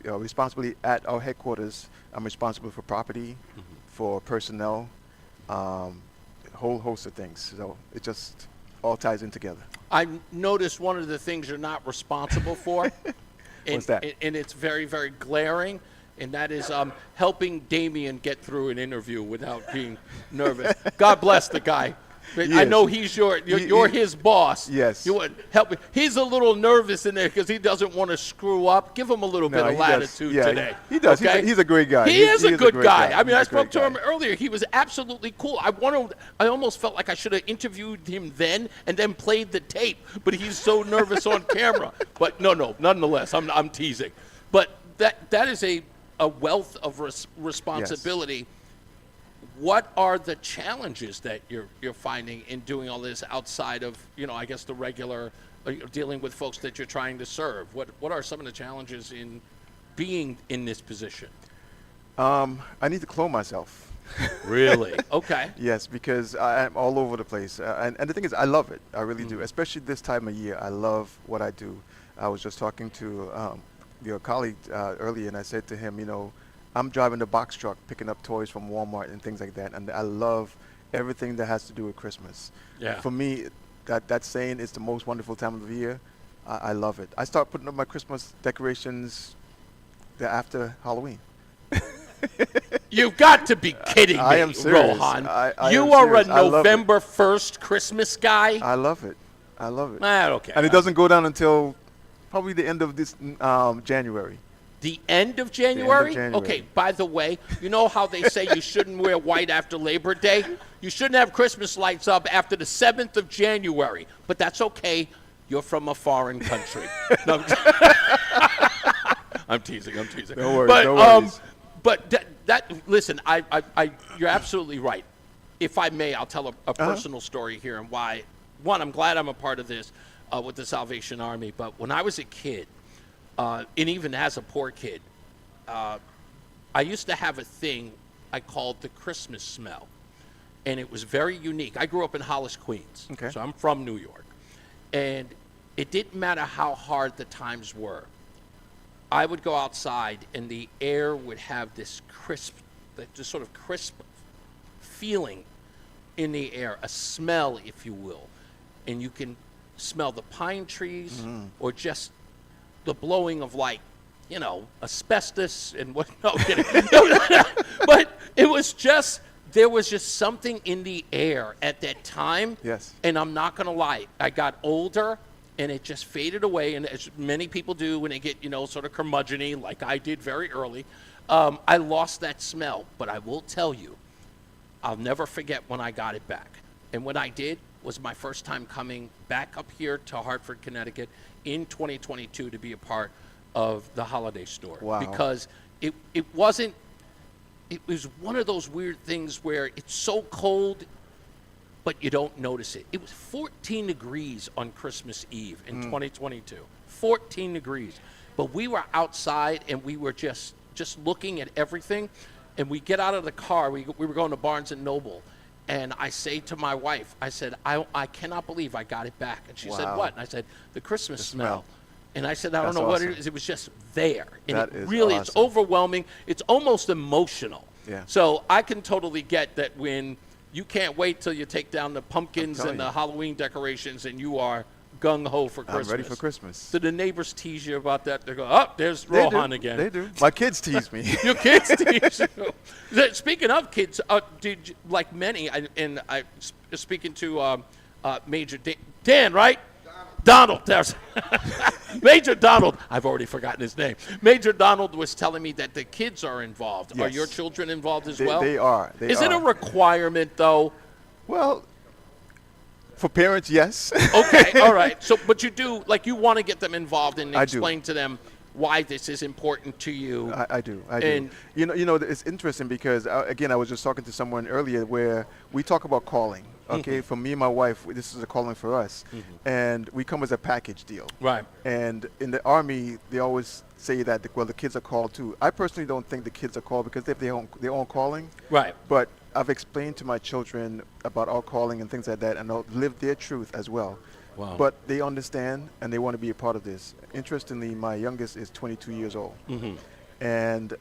responsibility at our headquarters, I'm responsible for property, for personnel, a whole host of things. So it just all ties in together. I noticed one of the things you're not responsible for. What's that? And it's very, very glaring. And that is helping Damien get through an interview without being nervous. God bless the guy. I know he's you're his boss. Yes. You would help me. He's a little nervous in there because he doesn't want to screw up. Give him a little bit of latitude today. He does. Okay? He's a great guy. He is a good guy. I mean, I He's a spoke great to him guy. earlier. He was absolutely cool. I almost felt like I should have interviewed him then and then played the tape. But he's so nervous on camera. But no. Nonetheless, I'm teasing. But that is a wealth of responsibility. Yes. What are the challenges that you're finding in doing all this outside of, I guess the regular dealing with folks that you're trying to serve? What are some of the challenges in being in this position? I need to clone myself. Really? Okay. Yes, because I'm all over the place. And the thing is, I love it. I really do. Especially this time of year. I love what I do. I was just talking to your colleague earlier, and I said to him, I'm driving the box truck picking up toys from Walmart and things like that, and I love everything that has to do with Christmas. Yeah. For me, that saying is the most wonderful time of the year. I love it. I start putting up my Christmas decorations after Halloween. You've got to be kidding me, I am serious. Rohan. You are serious. A November 1st Christmas guy? I love it. Okay. And it doesn't go down until probably the end of this January. The end of January? Okay, by the way, you know how they say you shouldn't wear white after Labor Day? You shouldn't have Christmas lights up after the 7th of January. But that's okay. You're from a foreign country. No, I'm teasing. No worries. But listen, you're absolutely right. If I may, I'll tell a personal story here and why. One, I'm glad I'm a part of this with the Salvation Army. But when I was a kid, and even as a poor kid, I used to have a thing I called the Christmas smell. And it was very unique. I grew up in Hollis, Queens. Okay. So I'm from New York. And it didn't matter how hard the times were. I would go outside and the air would have this sort of crisp feeling in the air, a smell, if you will. And you can smell the pine trees or just the blowing of asbestos and what. No, kidding. But it was just, there was just something in the air at that time. Yes. And I'm not going to lie, I got older and it just faded away. And as many people do when they get, sort of curmudgeon-y, like I did very early, I lost that smell. But I will tell you, I'll never forget when I got it back. And when I did, was my first time coming back up here to Hartford, Connecticut in 2022 to be a part of the holiday store. Wow. Because it wasn't, it was one of those weird things where it's so cold, but you don't notice it. It was 14 degrees on Christmas Eve in 2022. 14 degrees. But we were outside and we were just looking at everything. And we get out of the car, we were going to Barnes & Noble. And I say to my wife, I said, I cannot believe I got it back. And she said, what? And I said, the Christmas smell. And I said, I don't know what it is. It was just there. And That it is really, awesome. it's overwhelming. It's almost emotional. Yeah. So I can totally get that when you can't wait till you take down the pumpkins telling and the you. Halloween decorations and you are gung-ho for Christmas. I'm ready for Christmas. Do the neighbors tease you about that? They go, oh, there's They Rohan do. again. They do. My kids tease me. Your kids tease you. Speaking of kids, did you, like many, speaking to Major Dan, right? Donald. There's Major Donald. I've already forgotten his name. Major Donald was telling me that the kids are involved. Yes. Are your children involved as well? They are. Is it a requirement, though? Well, for parents, yes. Okay, all right. So, but you do, like, you want to get them involved and I do. explain to them why this is important to you. I do. And- You know, it's interesting because again, I was just talking to someone earlier where we talk about calling. Okay, for me and my wife, this is a calling for us, and we come as a package deal. Right. And in the Army, they always say that the kids are called too. I personally don't think the kids are called because they have their own calling. Right. But I've explained to my children about our calling and things like that, and they'll live their truth as well. Wow. But they understand and they want to be a part of this. Interestingly, my youngest is 22 years old. And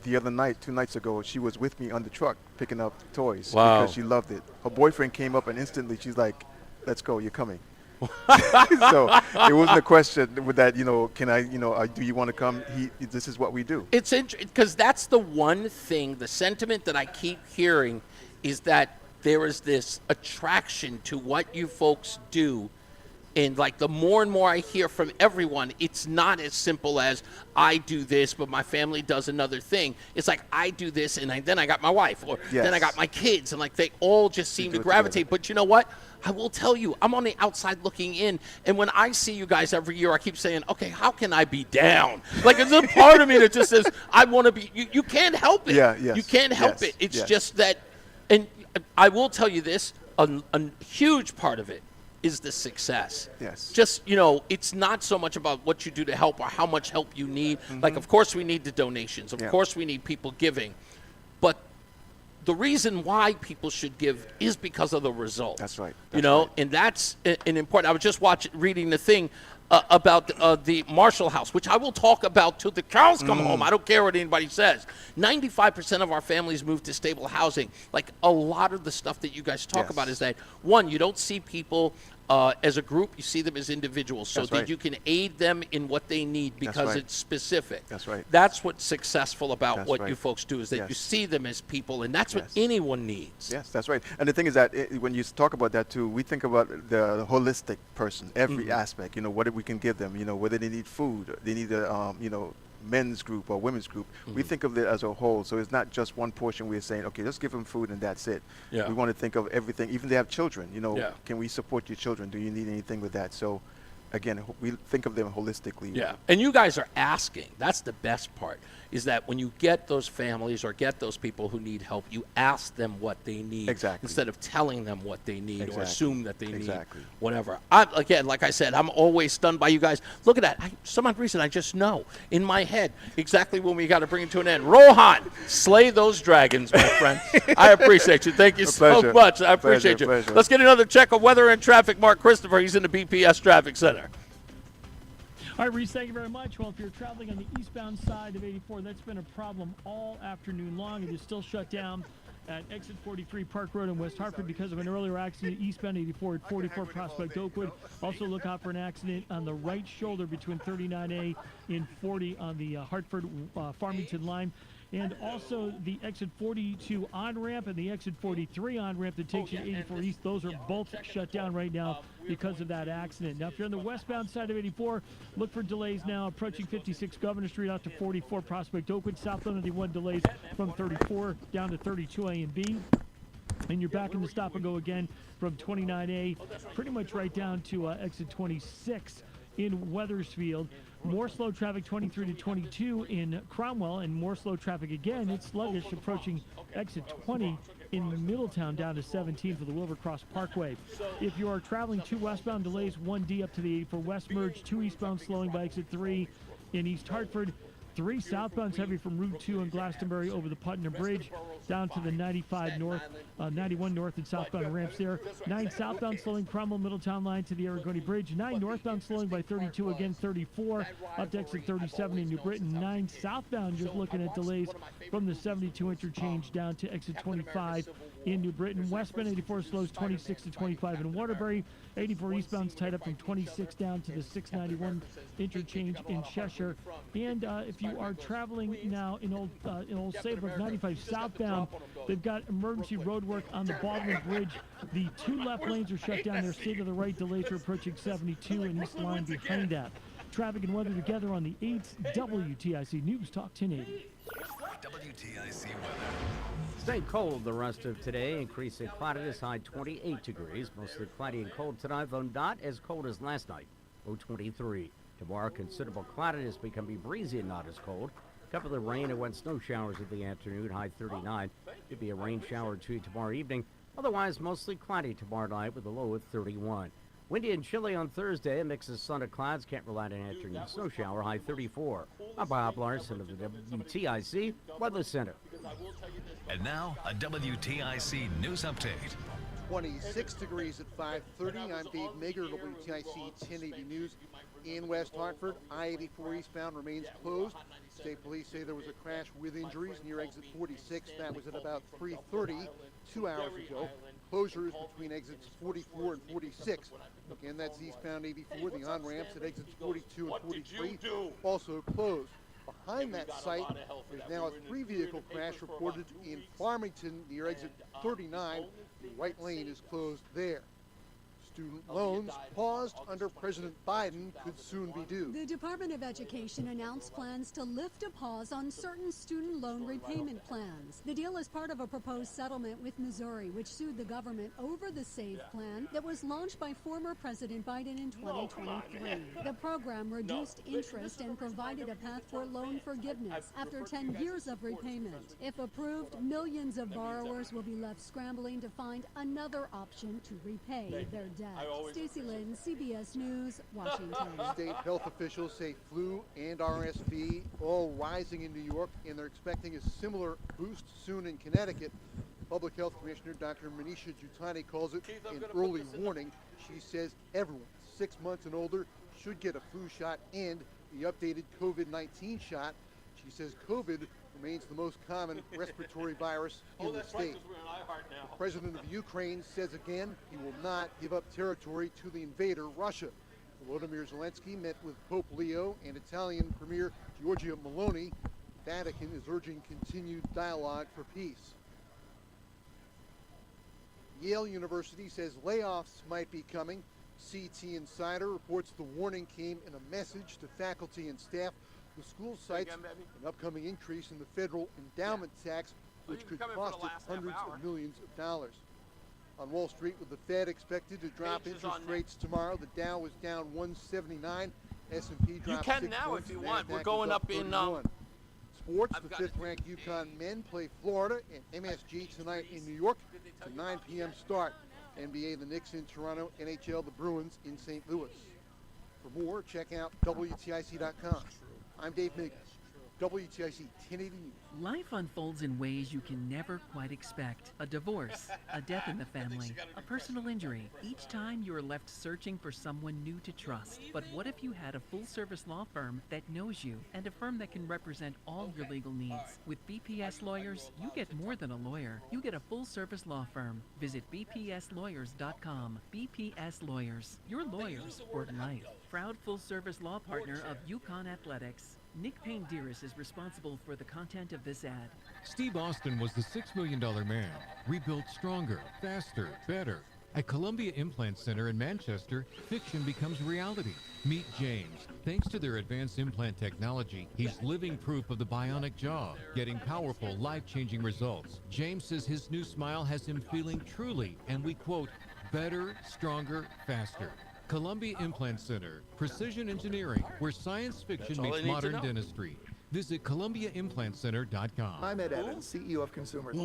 the other night, 2 nights ago, she was with me on the truck picking up toys because she loved it. Her boyfriend came up and instantly she's like, let's go, you're coming. So it wasn't a question with that, can I, do you want to come? This is what we do. It's interesting because that's the one thing, the sentiment that I keep hearing is that there is this attraction to what you folks do. And like the more and more I hear from everyone, it's not as simple as I do this, but my family does another thing. It's like I do this, and then I got my wife, or then I got my kids, and like they all just seem to gravitate. But you know what? I will tell you, I'm on the outside looking in, and when I see you guys every year, I keep saying, okay, how can I be down? Like there's a part of me that just says, I want to be. You can't help it. You can't help it. It's just that, and I will tell you this: a huge part of it is the success. Yes. Just, it's not so much about what you do to help or how much help you need. Like, of course we need the donations. Of course we need people giving. But the reason why people should give is because of the result. That's right. And that's an important. I was just reading the thing about the Marshall House, which I will talk about till the cows come home. I don't care what anybody says. 95% of our families move to stable housing. Like a lot of the stuff that you guys talk about is that, one, you don't see people as a group, you see them as individuals so that you can aid them in what they need because it's specific. That's right. That's what's successful about what you folks do is that you see them as people, and that's what anyone needs. Yes, that's right. And the thing is that when you talk about that too, we think about the holistic person, every aspect, what we can give them, whether they need food, they need a, men's group or women's group. We think of it as a whole. So it's not just one portion we're saying, okay, let's give them food and that's it. Yeah. We want to think of everything. Even if they have children, can we support your children? Do you need anything with that? So again, we think of them holistically. Yeah, and you guys are asking. That's the best part, is that when you get those families or get those people who need help, you ask them what they need instead of telling them what they need or assume that they need whatever. Again, like I said, I'm always stunned by you guys. Look at that. Some odd reason I just know in my head exactly when we got to bring it to an end. Rohan, slay those dragons, my friend. I appreciate you. Thank you so much. I appreciate you. Let's get another check of weather and traffic. Mark Christopher, he's in the BPS Traffic Center. All right, Reese, thank you very much. Well, if you're traveling on the eastbound side of 84, that's been a problem all afternoon long. It is still shut down at exit 43 Park Road in West Hartford because of an earlier accident eastbound 84 at 44 Prospect Oakwood. Also look out for an accident on the right shoulder between 39A and 40 on the Hartford Farmington line. And also the exit 42 on-ramp and the exit 43 on-ramp that takes you to 84 East. Those are both shut down right now because of that accident. Now, if you're on the westbound side of 84, look for delays now approaching 56 Governor Street out to 44 Prospect Oakwood. Southbound 91 delays from 34 down to 32A and B. And you're back in the stop and go again from 29A, pretty much right down to exit 26 in Wethersfield. More slow traffic 23 to 22 in Cromwell, and more slow traffic again. It's sluggish approaching exit 20 in Middletown down to 17 for the Wilbercross Parkway. If you are traveling 2 westbound, delays 1D up to the 8 for West Merge, 2 eastbound slowing by exit 3 in East Hartford. 3 southbounds heavy from Route 2 in Glastonbury over the Putnam Bridge down to the 95 north, 91 north and southbound ramps there. 9 southbound slowing Cromwell Middletown line to the Aragoni Bridge. 9 northbound slowing by 32 again, 34 up to exit 37 in New Britain. 9 southbound you're looking at delays from the 72 interchange down to exit 25 in New Britain. Westbound 84 slows 26 to 25 in Waterbury. 84 eastbound's tied up from 26 down to the 691 interchange in Cheshire. And if you are traveling now in Old Saybrook, 95 southbound, they've got emergency road work on the Baldwin Bridge. The 2 left lanes are shut down. Their state of the right delays are approaching 72 and east line behind that. Traffic and weather together on the 8th WTIC News Talk 1080. WTIC weather. Stay cold the rest of today. Increasing cloudiness, high 28 degrees. Mostly cloudy and cold tonight, though not as cold as last night, low 23. Tomorrow, considerable cloudiness, becoming breezy and not as cold. A couple of rain and wet snow showers in the afternoon, high 39. Could be a rain shower or 2 tomorrow evening. Otherwise, mostly cloudy tomorrow night with a low of 31. Windy and chilly on Thursday. A mix of sun and clouds. Can't rely on an afternoon snow shower, high 34. I'm Bob Larson of the WTIC Weather Center. And now, a WTIC news update. 26 degrees at 5:30. I'm Dave Mager, WTIC 1080 News. In West Hartford, I-84 eastbound remains closed. State police say there was a crash with injuries near exit 46. That was at about 3:30 2 hours ago. Closures between exits 44 and 46. Again, that's eastbound 84. The on-ramps at exits 42 and 43 also closed. Behind that site, there's now a 3-vehicle crash reported in Farmington near exit 39. The right lane is closed there. Student loans paused under President Biden could soon be due. The Department of Education announced plans to lift a pause on certain student loan repayment plans. The deal is part of a proposed settlement with Missouri, which sued the government over the SAVE plan that was launched by former President Biden in 2023. The program reduced interest and provided a path for loan forgiveness after 10 years of repayment. If approved, millions of borrowers will be left scrambling to find another option to repay their debt. Stacey Lynn, CBS News, Washington. State health officials say flu and RSV all rising in New York, and they're expecting a similar boost soon in Connecticut. Public Health Commissioner Dr. Manisha Jutani calls it an early warning. She says everyone 6 months and older should get a flu shot and the updated COVID-19 shot. She says COVID remains the most common respiratory virus in the state. The president of Ukraine says again he will not give up territory to the invader, Russia. Volodymyr Zelensky met with Pope Leo and Italian Premier Giorgia Meloni. The Vatican is urging continued dialogue for peace. Yale University says layoffs might be coming. CT Insider reports the warning came in a message to faculty and staff. The school cites an upcoming increase in the federal endowment tax, which could cost it hundreds of millions of dollars. On Wall Street, with the Fed expected to drop interest rates tomorrow, the Dow was down 179. S&P dropped 6 You can now points, if you NASDAQ want. We're was going up in. 31. Sports, the 5th-ranked UConn men play Florida and MSG tonight in New York. It's a 9 p.m. start. NBA, the Knicks in Toronto. NHL, the Bruins in St. Louis. For more, check out WTIC.com. I'm Dave Megan, WTIC 1080 News. Life unfolds in ways you can never quite expect. A divorce, a death in the family, a personal injury. Each time you are left searching for someone new to trust. But what if you had a full-service law firm that knows you and a firm that can represent all your legal needs? With BPS Lawyers, you get more than a lawyer. You get a full-service law firm. Visit bpslawyers.com. BPS Lawyers, your lawyers for life. Proud full-service law partner of UConn Athletics. Nick Payne-Dearest is responsible for the content of this ad. Steve Austin was the $6 million man. Rebuilt stronger, faster, better. At Columbia Implant Center in Manchester, fiction becomes reality. Meet James. Thanks to their advanced implant technology, he's living proof of the bionic jaw, getting powerful, life-changing results. James says his new smile has him feeling truly, and we quote, better, stronger, faster. Columbia Implant Center, precision engineering, where science fiction meets modern dentistry. Visit ColumbiaImplantCenter.com. I'm Ed Evans, CEO of Consumers.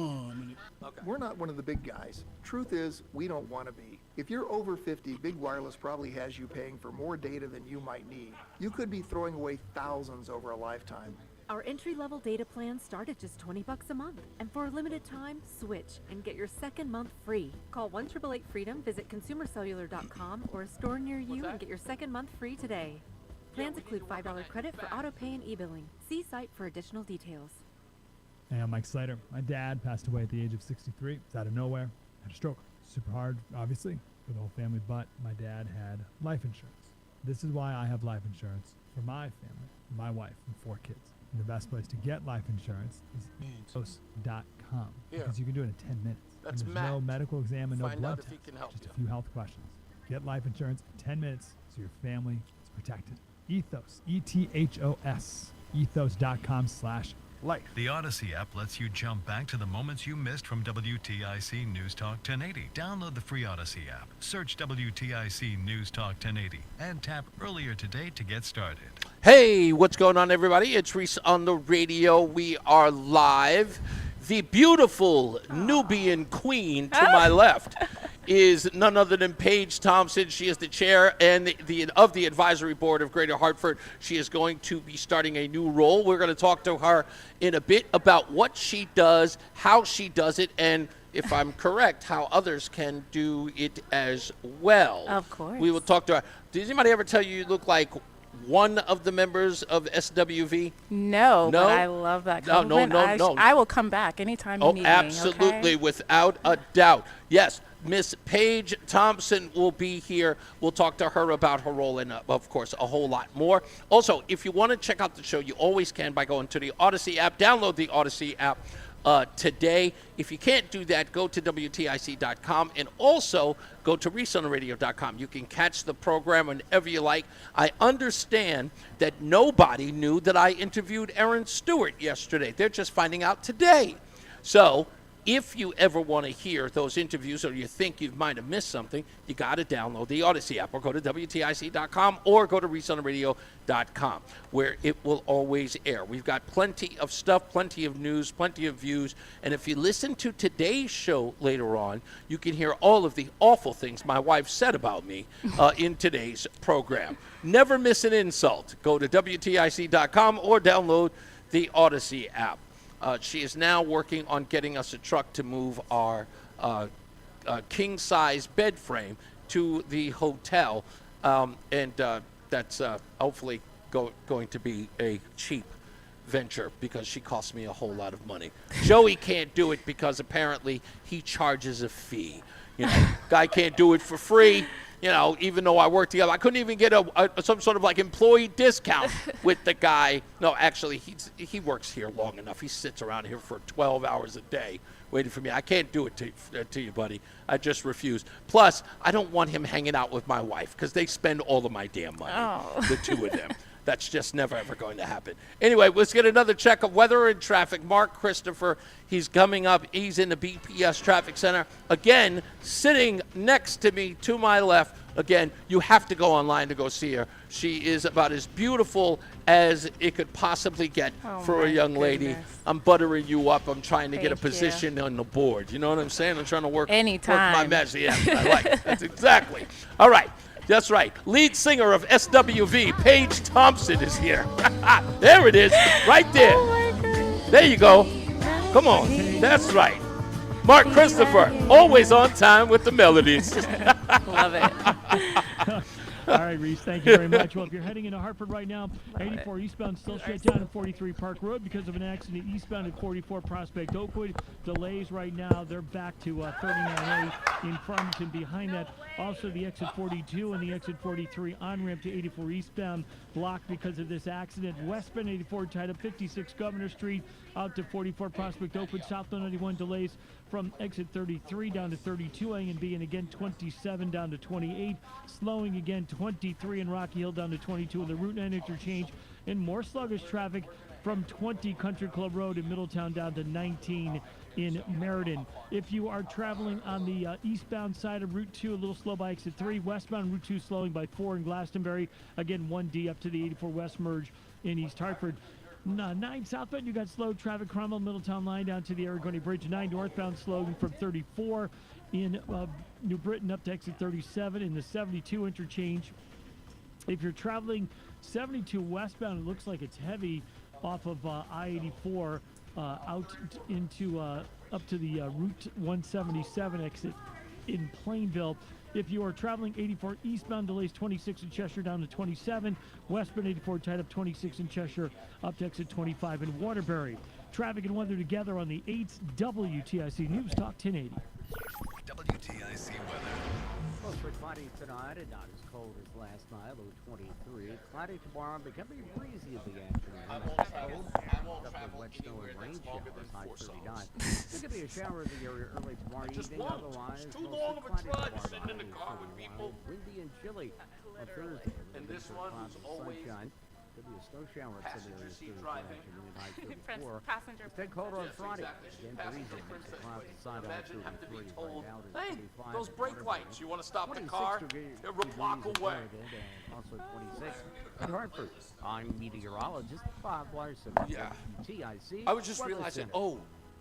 We're not one of the big guys. Truth is, we don't want to be. If you're over 50, Big Wireless probably has you paying for more data than you might need. You could be throwing away thousands over a lifetime. Our entry-level data plans start at just $20 a month. And for a limited time, switch and get your second month free. Call 1-888-FREEDOM, visit ConsumerCellular.com or a store near you and get your second month free today. Plans include $5 credit for auto pay and e-billing. See site for additional details. Hey, I'm Mike Slater. My dad passed away at the age of 63. It's out of nowhere. Had a stroke. Super hard, obviously, for the whole family, but my dad had life insurance. This is why I have life insurance for my family, my wife, and 4 kids. And the best place to get life insurance is News.com because you can do it in 10 minutes. That's and there's no medical exam and no Find blood out if test. he can help Just you. a few health questions. Get life insurance in 10 minutes so your family is protected. Ethos, E-T-H-O-S, ethos.com/life. The Odyssey app lets you jump back to the moments you missed from WTIC News Talk 1080. Download the free Odyssey app, search WTIC News Talk 1080, and tap earlier today to get started. Hey, what's going on, everybody? It's Reese on the radio. We are live. The beautiful Nubian queen to my left is none other than Paige Thompson. She is the chair and of the advisory board of Greater Hartford. She is going to be starting a new role. We're going to talk to her in a bit about what she does, how she does it, and if I'm correct, how others can do it as well. Of course. We will talk to her. Did anybody ever tell you look like one of the members of SWV? No, but I love that compliment. No. I will come back anytime you need absolutely, me, okay? without a doubt. Yes, Miss Paige Thompson will be here. We'll talk to her about her role and, of course, a whole lot more. Also, if you want to check out the show, you always can by going to the Odyssey app. Download the Odyssey app today. If you can't do that, go to WTIC.com and also go to ReeseOnTheRadio.com. You can catch the program whenever you like. I understand that nobody knew that I interviewed Aaron Stewart yesterday. They're just finding out today. So if you ever want to hear those interviews or you think you might have missed something, you got to download the Odyssey app or go to WTIC.com or go to ReeseOnTheRadio.com where it will always air. We've got plenty of stuff, plenty of news, plenty of views. And if you listen to today's show later on, you can hear all of the awful things my wife said about me in today's program. Never miss an insult. Go to WTIC.com or download the Odyssey app. She is now working on getting us a truck to move our king-size bed frame to the hotel, and that's hopefully going to be a cheap venture because she costs me a whole lot of money. Joey can't do it because apparently he charges a fee. You know, guy can't do it for free. You know, even though I work together, I couldn't even get some sort of like employee discount with the guy. No, actually, he works here long enough. He sits around here for 12 hours a day waiting for me. I can't do it to you, buddy. I just refuse. Plus, I don't want him hanging out with my wife because they spend all of my damn money, the two of them. That's just never, ever going to happen. Anyway, let's get another check of weather and traffic. Mark Christopher, he's coming up. He's in the BPS Traffic Center. Again, sitting next to me to my left. Again, you have to go online to go see her. She is about as beautiful as it could possibly get for a young lady. I'm buttering you up. I'm trying to get a position on the board. You know what I'm saying? I'm trying to work my magic. Yeah, I like it. That's exactly. All right. That's right. Lead singer of SWV, Paige Thompson, is here. There it is, right there. There you go. Come on. That's right. Mark Christopher, always on time with the melodies. Love it. All right, Reese, thank you very much. Well, if you're heading into Hartford right now, 84 eastbound still shut down at 43 Park Road because of an accident eastbound at 44 Prospect Oakwood. Delays right now. They're back to 39A in Farmington. Behind that, also the exit 42 and the exit 43 on-ramp to 84 eastbound blocked because of this accident. Westbound 84 tied up 56 Governor Street out to 44 Prospect Oakwood. Southbound 91 delays from exit 33 down to 32 A and B, and again 27 down to 28. Slowing again 23 in Rocky Hill down to 22 in the Route 9 interchange, and more sluggish traffic from 20 Country Club Road in Middletown down to 19 in Meriden. If you are traveling on the eastbound side of Route 2, a little slow by exit 3. Westbound Route 2 slowing by 4 in Glastonbury. Again, 1D up to the 84 West merge in East Hartford. 9 southbound, you got slow traffic, Cromwell Middletown line down to the Aragoni Bridge. 9 northbound slowing from 34 in New Britain up to exit 37 in the 72 interchange. If you're traveling 72 westbound, it looks like it's heavy off of I-84 out into up to the Route 177 exit in Plainville. If you are traveling 84 eastbound, delays 26 in Cheshire down to 27. Westbound 84 tied up 26 in Cheshire up to exit 25 in Waterbury. Traffic and weather together on the 8th WTIC News Talk 1080. WTIC weather. Mostly cloudy tonight and not as cold as last night, low 23. Cloudy tomorrow, becoming breezy in the afternoon. Cold, couple wet snow and rain showers, high 39. There could be a shower in the area early tomorrow evening. Otherwise, too long of a trudge sitting in the car with people. Windy and chilly on Thursday. And this one was always sunshine. Could be a snow shower at some areas Thursday afternoon, high 34. Passenger. It's then colder on Friday. Again, breezy. Mix the clouds inside out 33. Told, right now hey, it's 25. those brake lights, you want to stop the car? They're a block away. And also 26 in Hartford. I'm meteorologist Bob Larson. Yeah. WTIC. I was just realizing,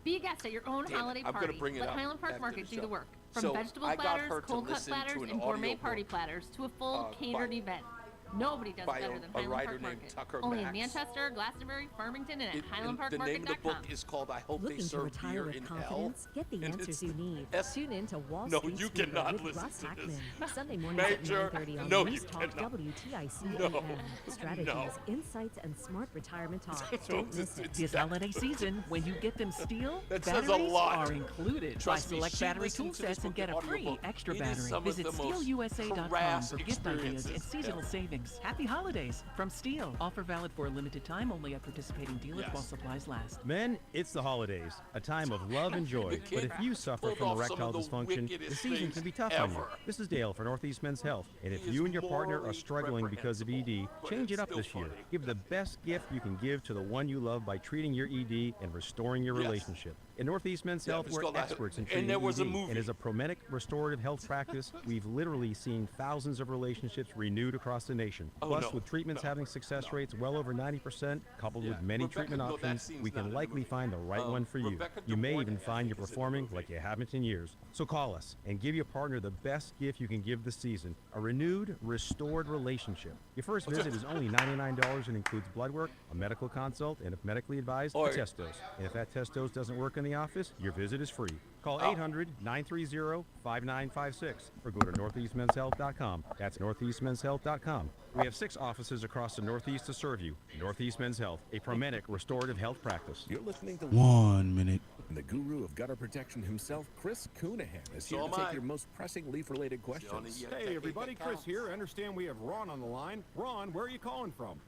Be a guest at your own Damn it, holiday I'm party. gonna bring it Let up Highland Park after Market the do the show. work. From So, vegetable I got platters, her to cold cut listen platters, to an and gourmet audiobook, party platters to a full catered event. Nobody does by better a than writer Highland Park named Market. Tucker Only Max. in Manchester, Glastonbury, Farmington, and at The name of the highlandparkmarket.com. book is called I Hope Looking They to Serve retire Beer with in Hell. confidence? Get the And answers it's you need. S- Tune in to Wall No, Street you Speaker cannot with listen Russ to Hackman. this. Sunday mornings Major, at 9:30 on no, you NewsTalk cannot. WTIC No. AM. Strategies, No. insights, and smart retirement talk. No, Don't miss it. This holiday season, when you get them steel, That says a batteries lot. are included. Trust Buy me, select she battery listened tool to this sets and book, get a the free audiobook. extra It is battery. some of Visit the most steelusa.com crass for gift ideas and experiences seasonal ever. savings. Happy holidays from Steel. Offer valid for a limited time only at participating dealers Yes. while supplies last. Men, it's the holidays, a time of love and joy. But if you suffer pulled from off some erectile of the dysfunction, the wickedest season things can be tough on you. ever. This is Dale for Northeast Men's Health. And if He you is and your partner are morally struggling because of ED, change it up still this year. funny. Give the best gift you can give to the one you love by treating your ED and restoring your Yes. relationship. In Northeast Men's Yeah, Health, it's we're called that- experts in and treating there was a ED. movie. And as a Promedic restorative health practice, we've literally seen thousands of relationships renewed across the nation. Oh, Plus, no. with treatments having success rates well over 90%, coupled with many Rebecca, treatment no, that options, scene's we not can in the likely movie. find the right one for you. Rebecca You may DeWarden, even I find you think, is in the performing movie. like you haven't in years. So call us and give your partner the best gift you can give this season, a renewed, restored relationship. Your first visit is only $99 and includes blood work, a medical consult, and if medically advised, a test dose. And if that test dose doesn't work in the office, your visit is free. Call 800-930-5956 or go to northeastmenshealth.com. That's northeastmenshealth.com. We have 6 offices across the Northeast to serve you. Northeast Men's Health, a Promedic restorative health practice. You're listening to 1 minute. And the guru of gutter protection himself, Chris Coonahan, is here So to am take I. your most pressing leaf-related questions. Hey everybody, Chris here. I understand we have Ron on the line. Ron, where are you calling from?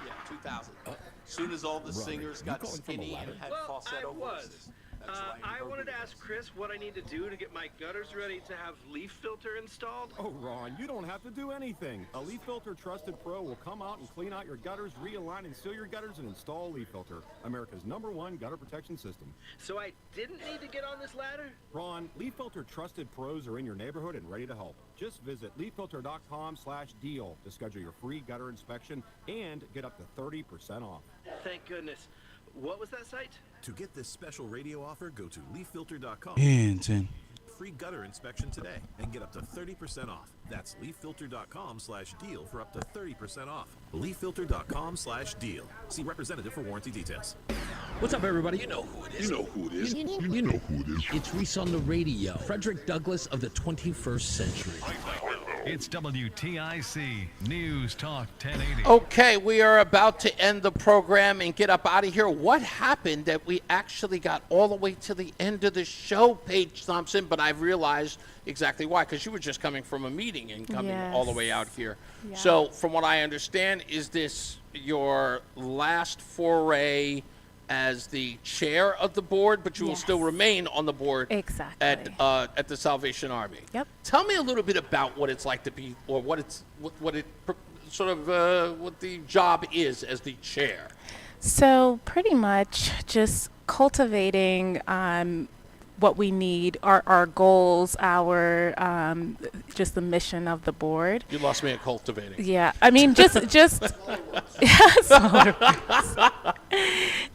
Yeah, 2000. Soon as all the Ronnie, singers you got calling from a skinny ladder? and had Well, falsetto I was. voices. That's right. I wanted to ask Chris what I need to do to get my gutters ready to have leaf filter installed. Oh, Ron, you don't have to do anything. A Leaf Filter Trusted Pro will come out and clean out your gutters, realign and seal your gutters, and install a Leaf Filter, America's #1 gutter protection system. So I didn't need to get on this ladder? Ron, Leaf Filter Trusted Pros are in your neighborhood and ready to help. Just visit leaffilter.com/deal to schedule your free gutter inspection and get up to 30% off. Thank goodness. What was that site? To get this special radio offer, go to leaffilter.com. Hinton. Free gutter inspection today and get up to 30% off. That's leaffilter.com/deal for up to 30% off. leaffilter.com/deal. See representative for warranty details. What's up, everybody? You know who it is. You know who it is. You know who it is. It's Reese on the Radio. Frederick Douglass of the 21st century. It's WTIC News Talk 1080. Okay, we are about to end the program and get up out of here. What happened that we actually got all the way to the end of the show, Paige Thompson? But I've realized exactly why, because you were just coming from a meeting and coming all the way out here. Yeah. So from what I understand, is this your last foray as the chair of the board, but you will still remain on the board Exactly. at the Salvation Army. Yep. Tell me a little bit about what it's like to be, or what the job is as the chair. So pretty much just cultivating what we need, our goals, our just the mission of the board. You lost me at cultivating. Yeah, I mean just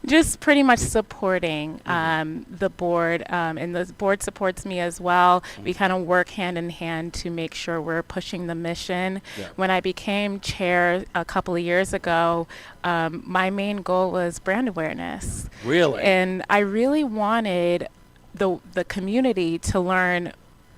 just pretty much supporting the board, and the board supports me as well. We kind of work hand in hand to make sure we're pushing the mission. Yeah. When I became chair a couple of years ago, my main goal was brand awareness. Really? And I really wanted the community to learn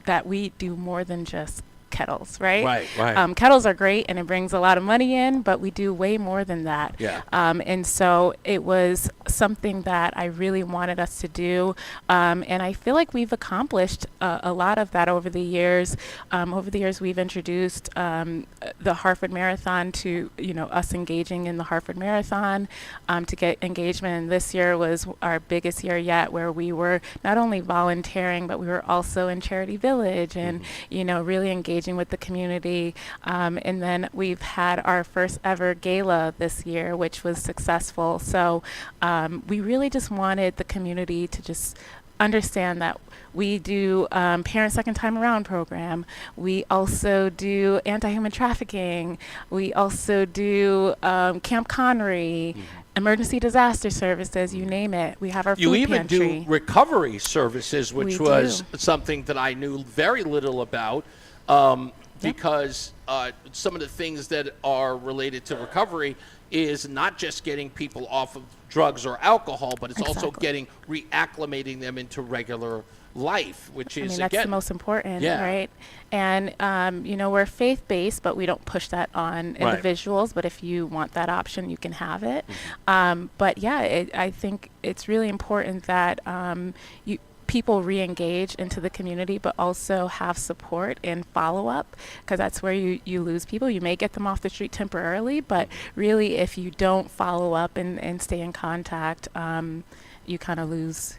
that we do more than just kettles, right? Right. Kettles are great and it brings a lot of money in, but we do way more than that. Yeah. And so it was something that I really wanted us to do. And I feel like we've accomplished a lot of that over the years. Over the years, we've introduced the Hartford Marathon to, us engaging in the Hartford Marathon to get engagement. And this year was our biggest year yet, where we were not only volunteering, but we were also in Charity Village and, really engaging with the community. And then we've had our first ever gala this year, which was successful. So we really just wanted the community to just understand that we do Parent Second Time Around program. We also do anti-human trafficking. We also do Camp Connery, emergency disaster services, you name it. We have our food You even pantry. do recovery services, which We was do. something that I knew very little about, because some of the things that are related to recovery is not just getting people off of drugs or alcohol, but it's also getting reacclimating them into regular life, which is, that's again, the most important, yeah. right? And, we're faith-based, but we don't push that on Right. individuals. But if you want that option, you can have it. But yeah, I think it's really important that people re-engage into the community, but also have support and follow-up, because that's where you lose people. You may get them off the street temporarily, but really if you don't follow up and stay in contact, you kind of lose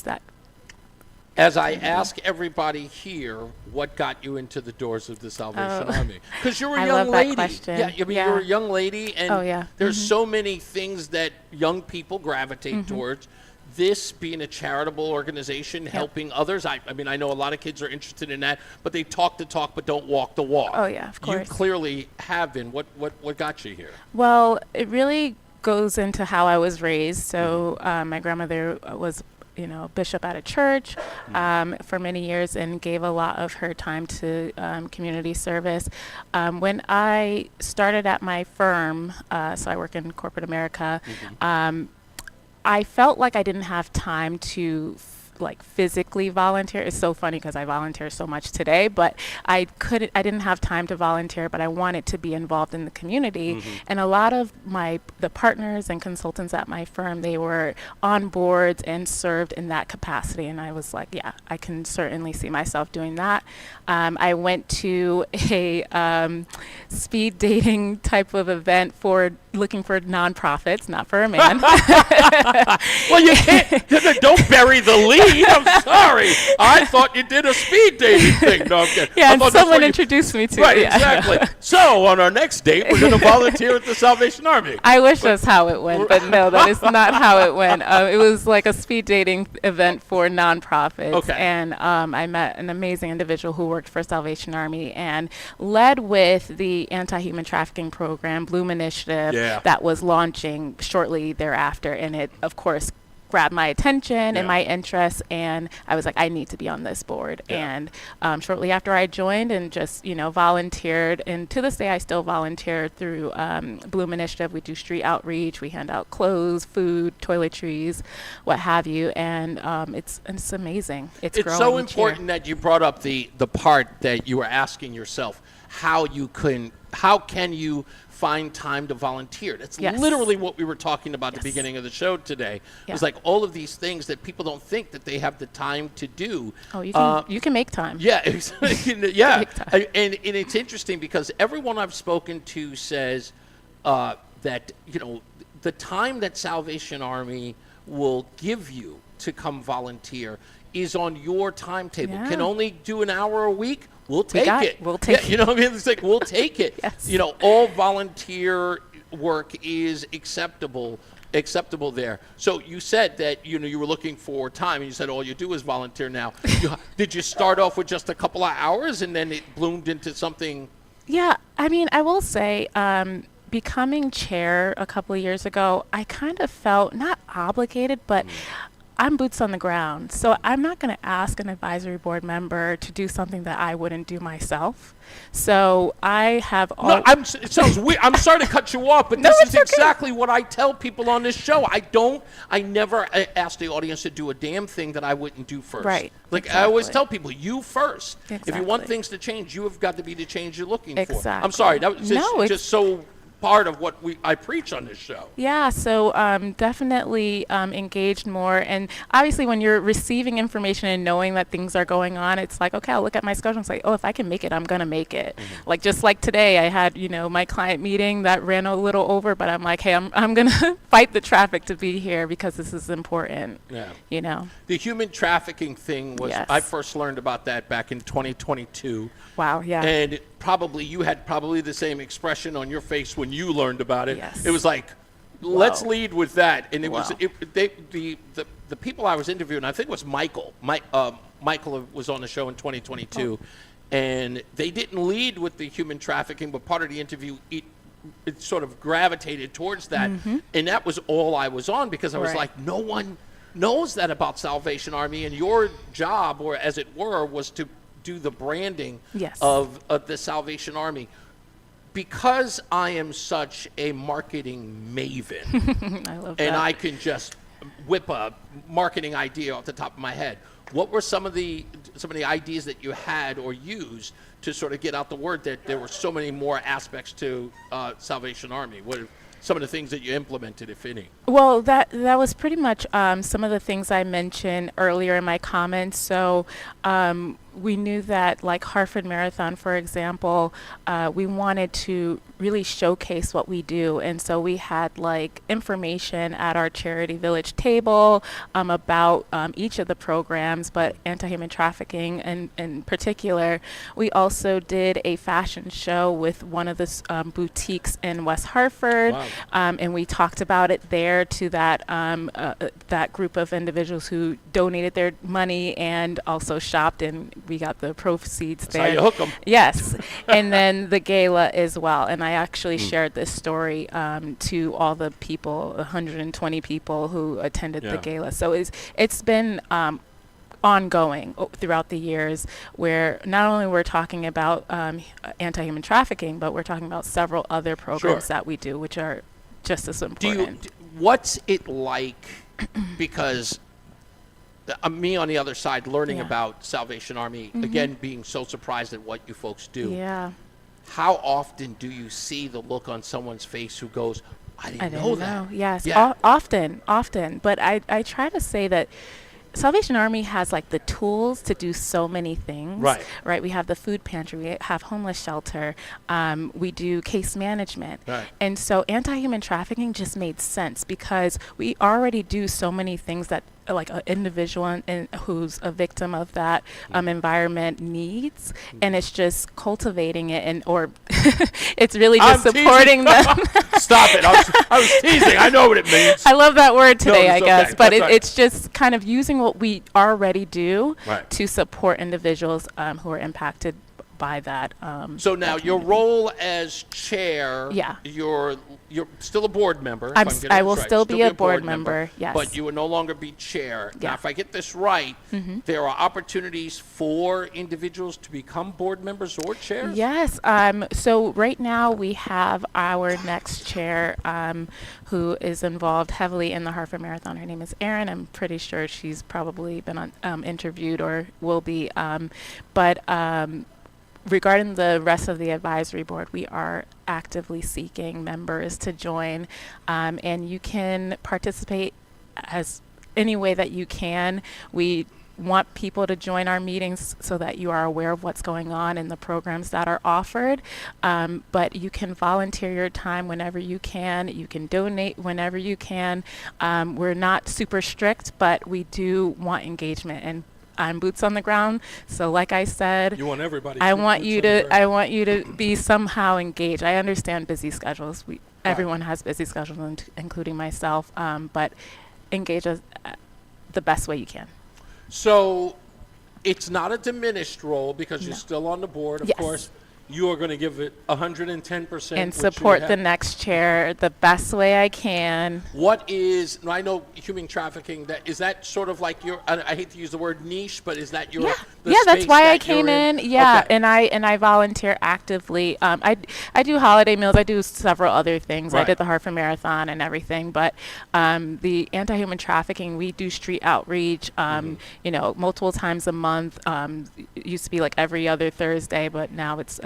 that. As I ask everybody here, what got you into the doors of the Salvation Army? Because you're a I young love that lady. question. Yeah, Yeah. you're a young lady, and there's Mhm. so many things that young people gravitate towards. This being a charitable organization, helping others. I mean, I know a lot of kids are interested in that, but they talk the talk but don't walk the walk. Oh, yeah, of course. You clearly have been. What got you here? Well, it really goes into how I was raised. So my grandmother was, bishop at a church for many years and gave a lot of her time to community service. When I started at my firm, so I work in corporate America, I felt like I didn't have time to physically volunteer. It's so funny because I volunteer so much today, but I didn't have time to volunteer, but I wanted to be involved in the community. And a lot of the partners and consultants at my firm, they were on boards and served in that capacity. And I was like, yeah, I can certainly see myself doing that. I went to a speed dating type of event for looking for nonprofits, not for a man. Well, you can't. Don't bury the lead. I'm sorry. I thought you did a speed dating thing. No, I'm kidding. Yeah, and someone introduced me to Right, it. Yeah. exactly. So on our next date, we're going to volunteer at the Salvation Army. I wish that's how it went, but no, that is not how it went. It was like a speed dating event for nonprofits. Okay. And I met an amazing individual who worked for Salvation Army and led with the anti-human trafficking program, Bloom Initiative, that was launching shortly thereafter. And it, of course, grabbed my attention and my interest, and I was like, I need to be on this board. And shortly after I joined and just volunteered, and to this day I still volunteer through Bloom Initiative. We do street outreach, we hand out clothes, food, toiletries, what have you, and it's amazing. It's growing so each year. important that you brought up the part that you were asking yourself, how can you find time to volunteer? That's literally what we were talking about at the beginning of the show today. It was like all of these things that people don't think that they have the time to do. Oh, you can make time. Yeah, yeah. And it's interesting because everyone I've spoken to says that the time that Salvation Army will give you to come volunteer is on your timetable. Yeah. Can only do an hour a week? We'll take it. We'll take it. You know what I mean? It's like, we'll take it. Yes. You know, all volunteer work is acceptable there. So you said that, you know, you were looking for time, and you said all you do is volunteer now. Did you start off with just a couple of hours and then it bloomed into something? Yeah, I mean, I will say, becoming chair a couple of years ago, I kind of felt not obligated, but I'm boots on the ground. So I'm not going to ask an advisory board member to do something that I wouldn't do myself. So I have all. No, it sounds weird. I'm sorry to cut you off, but No, this is it's okay. exactly what I tell people on this show. I never ask the audience to do a damn thing that I wouldn't do first. Right, Like I always exactly. tell people, you first. If you want Exactly. things to change, you have got to be the change you're looking for. Exactly. I'm sorry. That was No, it's- just so part of what I preach on this show. Yeah, so definitely engaged more. And obviously when you're receiving information and knowing that things are going on, it's like, okay, I'll look at my schedule and say, oh, if I can make it, I'm going to make it. Like just like today, I had, you know, my client meeting that ran a little over, but I'm like, hey, I'm going to fight the traffic to be here because this is important, Yeah. you know. The human trafficking thing was, Yes. I first learned about that back in 2022. Wow, yeah. And you had probably the same expression on your face when you learned about it. Yes. It was like, let's Wow. lead with that. And it was Wow. the people I was interviewing, I think it was Michael. Michael was on the show in 2022, and they didn't lead with the human trafficking, but part of the interview, it sort of gravitated towards that. And that was all I was on, because I was Right. like, no one knows that about Salvation Army, and your job, or as it were, was to do the branding Yes. of the Salvation Army. Because I am such a marketing maven, I love and that. I can just whip a marketing idea off the top of my head, what were some of the ideas that you had or used to sort of get out the word that there were so many more aspects to Salvation Army? What are some of the things that you implemented, if any? Well, that was pretty much some of the things I mentioned earlier in my comments. So we knew that, like Hartford Marathon, for example, we wanted to really showcase what we do. And so we had like information at our Charity Village table about each of the programs, but anti-human trafficking in particular. We also did a fashion show with one of the boutiques in West Hartford. Wow. And we talked about it there to that group of individuals who donated their money and also shopped, and we got the proceeds That's there. how you hook 'em. Yes. And then the gala as well. And I actually shared this story to all the people, 120 people who attended the Yeah. gala. So it's been ongoing throughout the years, where not only we're talking about anti-human trafficking, but we're talking about several other programs Sure. that we do, which are just as important. What's it like? Because me on the other side, learning Yeah. about Salvation Army, again, being so surprised at what you folks do. Yeah. How often do you see the look on someone's face who goes, I didn't know that? Yes, Yeah. often. But I try to say that Salvation Army has like the tools to do so many things. Right. We have the food pantry. We have homeless shelter. We do case management. Right. And so anti-human trafficking just made sense, because we already do so many things that like an individual who's a victim of that environment needs, and it's just cultivating it, or it's really just I'm supporting teasing. them. Stop it. I was teasing. I know what it means. I love that word No, today, it's I okay. guess. But That's right. it's just kind of using what we already do Right. to support individuals who are impacted by that. So now your role as chair, Yeah. you're still a board member. if I'm I'm s- getting I this will right. still be a board member, yes. But you will no longer be chair. Now, Yeah. if I get this right, Mhm. there are opportunities for individuals to become board members or chairs? Yes. So right now we have our next chair who is involved heavily in the Hartford Marathon. Her name is Erin. I'm pretty sure she's probably been interviewed or will be. But regarding the rest of the advisory board, we are actively seeking members to join, and you can participate as any way that you can. We want people to join our meetings so that you are aware of what's going on and the programs that are offered. But you can volunteer your time whenever you can. You can donate whenever you can. We're not super strict, but we do want engagement, and I'm boots on the ground. So like I said, You want everybody. I to be want boots you on the to ground. I want you to be somehow engaged. I understand busy schedules. Everyone has busy schedules, including myself. But engage us the best way you can. So it's not a diminished role because you're still on the board, of Yes. course. You are going to give it 110%. And which you support the have. next chair the best way I can. What is, I know human trafficking, is that sort of like your, I hate to use the word niche, but is that your, the Yeah, that's space why I that you're came in. Yeah, Okay. and I volunteer actively. I do holiday meals. I do several other things. I Right. did the Hartford Marathon and everything. But the anti-human trafficking, we do street outreach. You know, multiple times a month. It used to be like every other Thursday, but now it's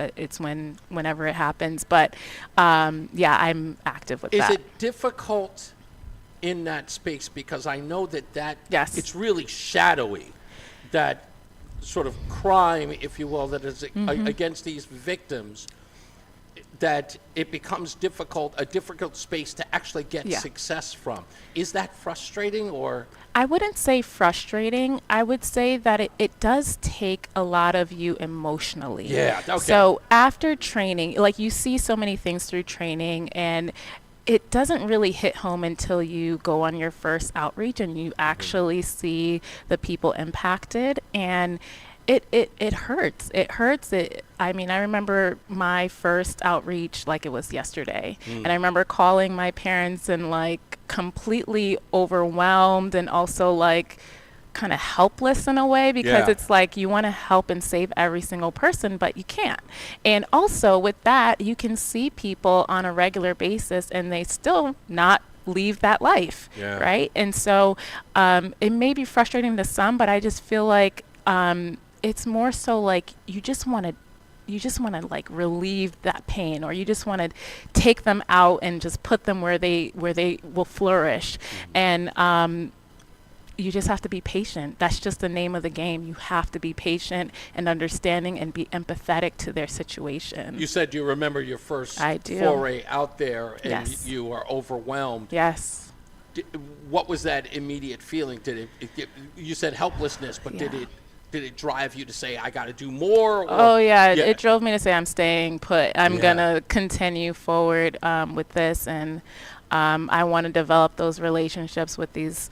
whenever it happens. But yeah, I'm active with Is that. it difficult in that space? Because I know that Yes. it's really shadowy, that sort of crime, if you will, that is against these victims, that it becomes a difficult space to actually get Yeah. success from. Is that frustrating, or? I wouldn't say frustrating. I would say that it does take a lot of you emotionally. Yeah, okay. So after training, like you see so many things through training, and it doesn't really hit home until you go on your first outreach and you actually see the people impacted, and it hurts. It hurts. I mean, I remember my first outreach like it was yesterday. And I remember calling my parents and like completely overwhelmed and also like kind of helpless in a way, because Yeah. it's like you want to help and save every single person, but you can't. And also with that, you can see people on a regular basis and they still not leave that life, Yeah. right? And so it may be frustrating to some, but I just feel like it's more so like you just want to like relieve that pain, or you just want to take them out and just put them where they will flourish. And you just have to be patient. That's just the name of the game. You have to be patient and understanding and be empathetic to their situation. You said you remember your first I do. foray out there, and Yes. you are overwhelmed. Yes. What was that immediate feeling? Did you said helplessness, but Yeah. did it drive you to say, I got to do more? Or, Oh yeah, it drove me to say I'm staying put. I'm Yeah. gonna continue forward with this, and I want to develop those relationships with these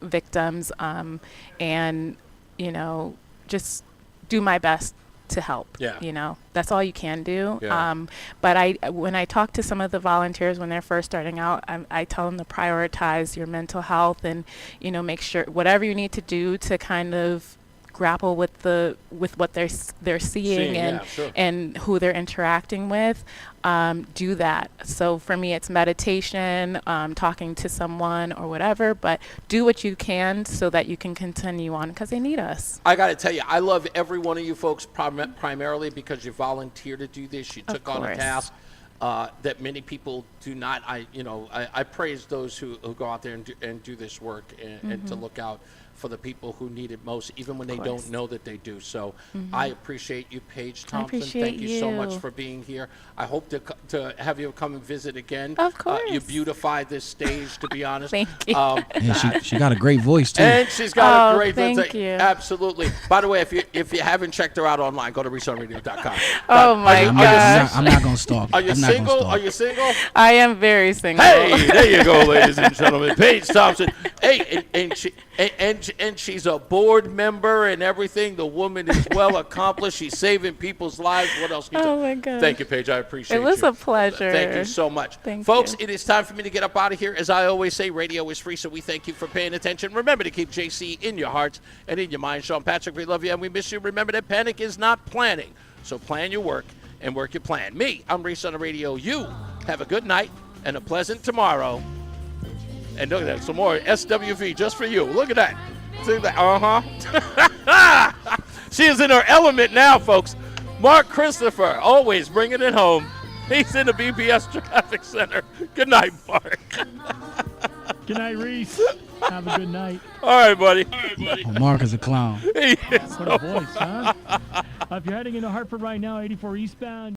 victims, and you know, just do my best to help. Yeah. You know, that's all you can do. Yeah. But when I talk to some of the volunteers when they're first starting out, I tell them to prioritize your mental health, and you know, make sure whatever you need to do to kind of grapple with what they're seeing and yeah, sure. and who they're interacting with, do that. So for me, it's meditation, talking to someone or whatever, but do what you can so that you can continue on, because they need us. I got to tell you, I love every one of you folks primarily because you volunteered to do this. You took on a course. task that many people do not. I praise those who go out there and do this work and to look out for the people who need it most, even when they course. don't know that they do. So I appreciate you, Paige Thompson. appreciate Thank you so much you. for being here. I hope to have you come and visit again. Of course. You beautify this stage, to be honest. Thank you. And she got a great voice too. And she's got a Oh, great thank you. Absolutely. By the way, if you haven't checked her out online, go to ReeseOnRadio.com. Oh my gosh. I'm not gonna stalk. Are you I'm not gonna single? stalk. Are you single? I am very single. Hey, there you go, ladies and gentlemen. Paige Thompson. Hey, and she's a board member and everything. The woman is well accomplished. She's saving people's lives. What else can you Oh say? my gosh. Thank you, Paige. I appreciate It was you. a pleasure. Thank you so much. Thank Folks, you. it is time for me to get up out of here. As I always say, radio is free, so we thank you for paying attention. Remember to keep JC in your hearts and in your mind. Sean Patrick, we love you and we miss you. Remember that panic is not planning. So plan your work and work your plan. Me, I'm Reese on the radio. You have a good night and a pleasant tomorrow. And look at that, some more SWV just for you. Look at that. See that? She is in her element now, folks. Mark Christopher, always bringing it home. He's in the BBS Traffic Center. Good night, Mark. Good night, Reese. Have a good night. All right, buddy. Oh, Mark is a clown. He is What a voice, huh? If you're heading into Hartford right now, 84 eastbound.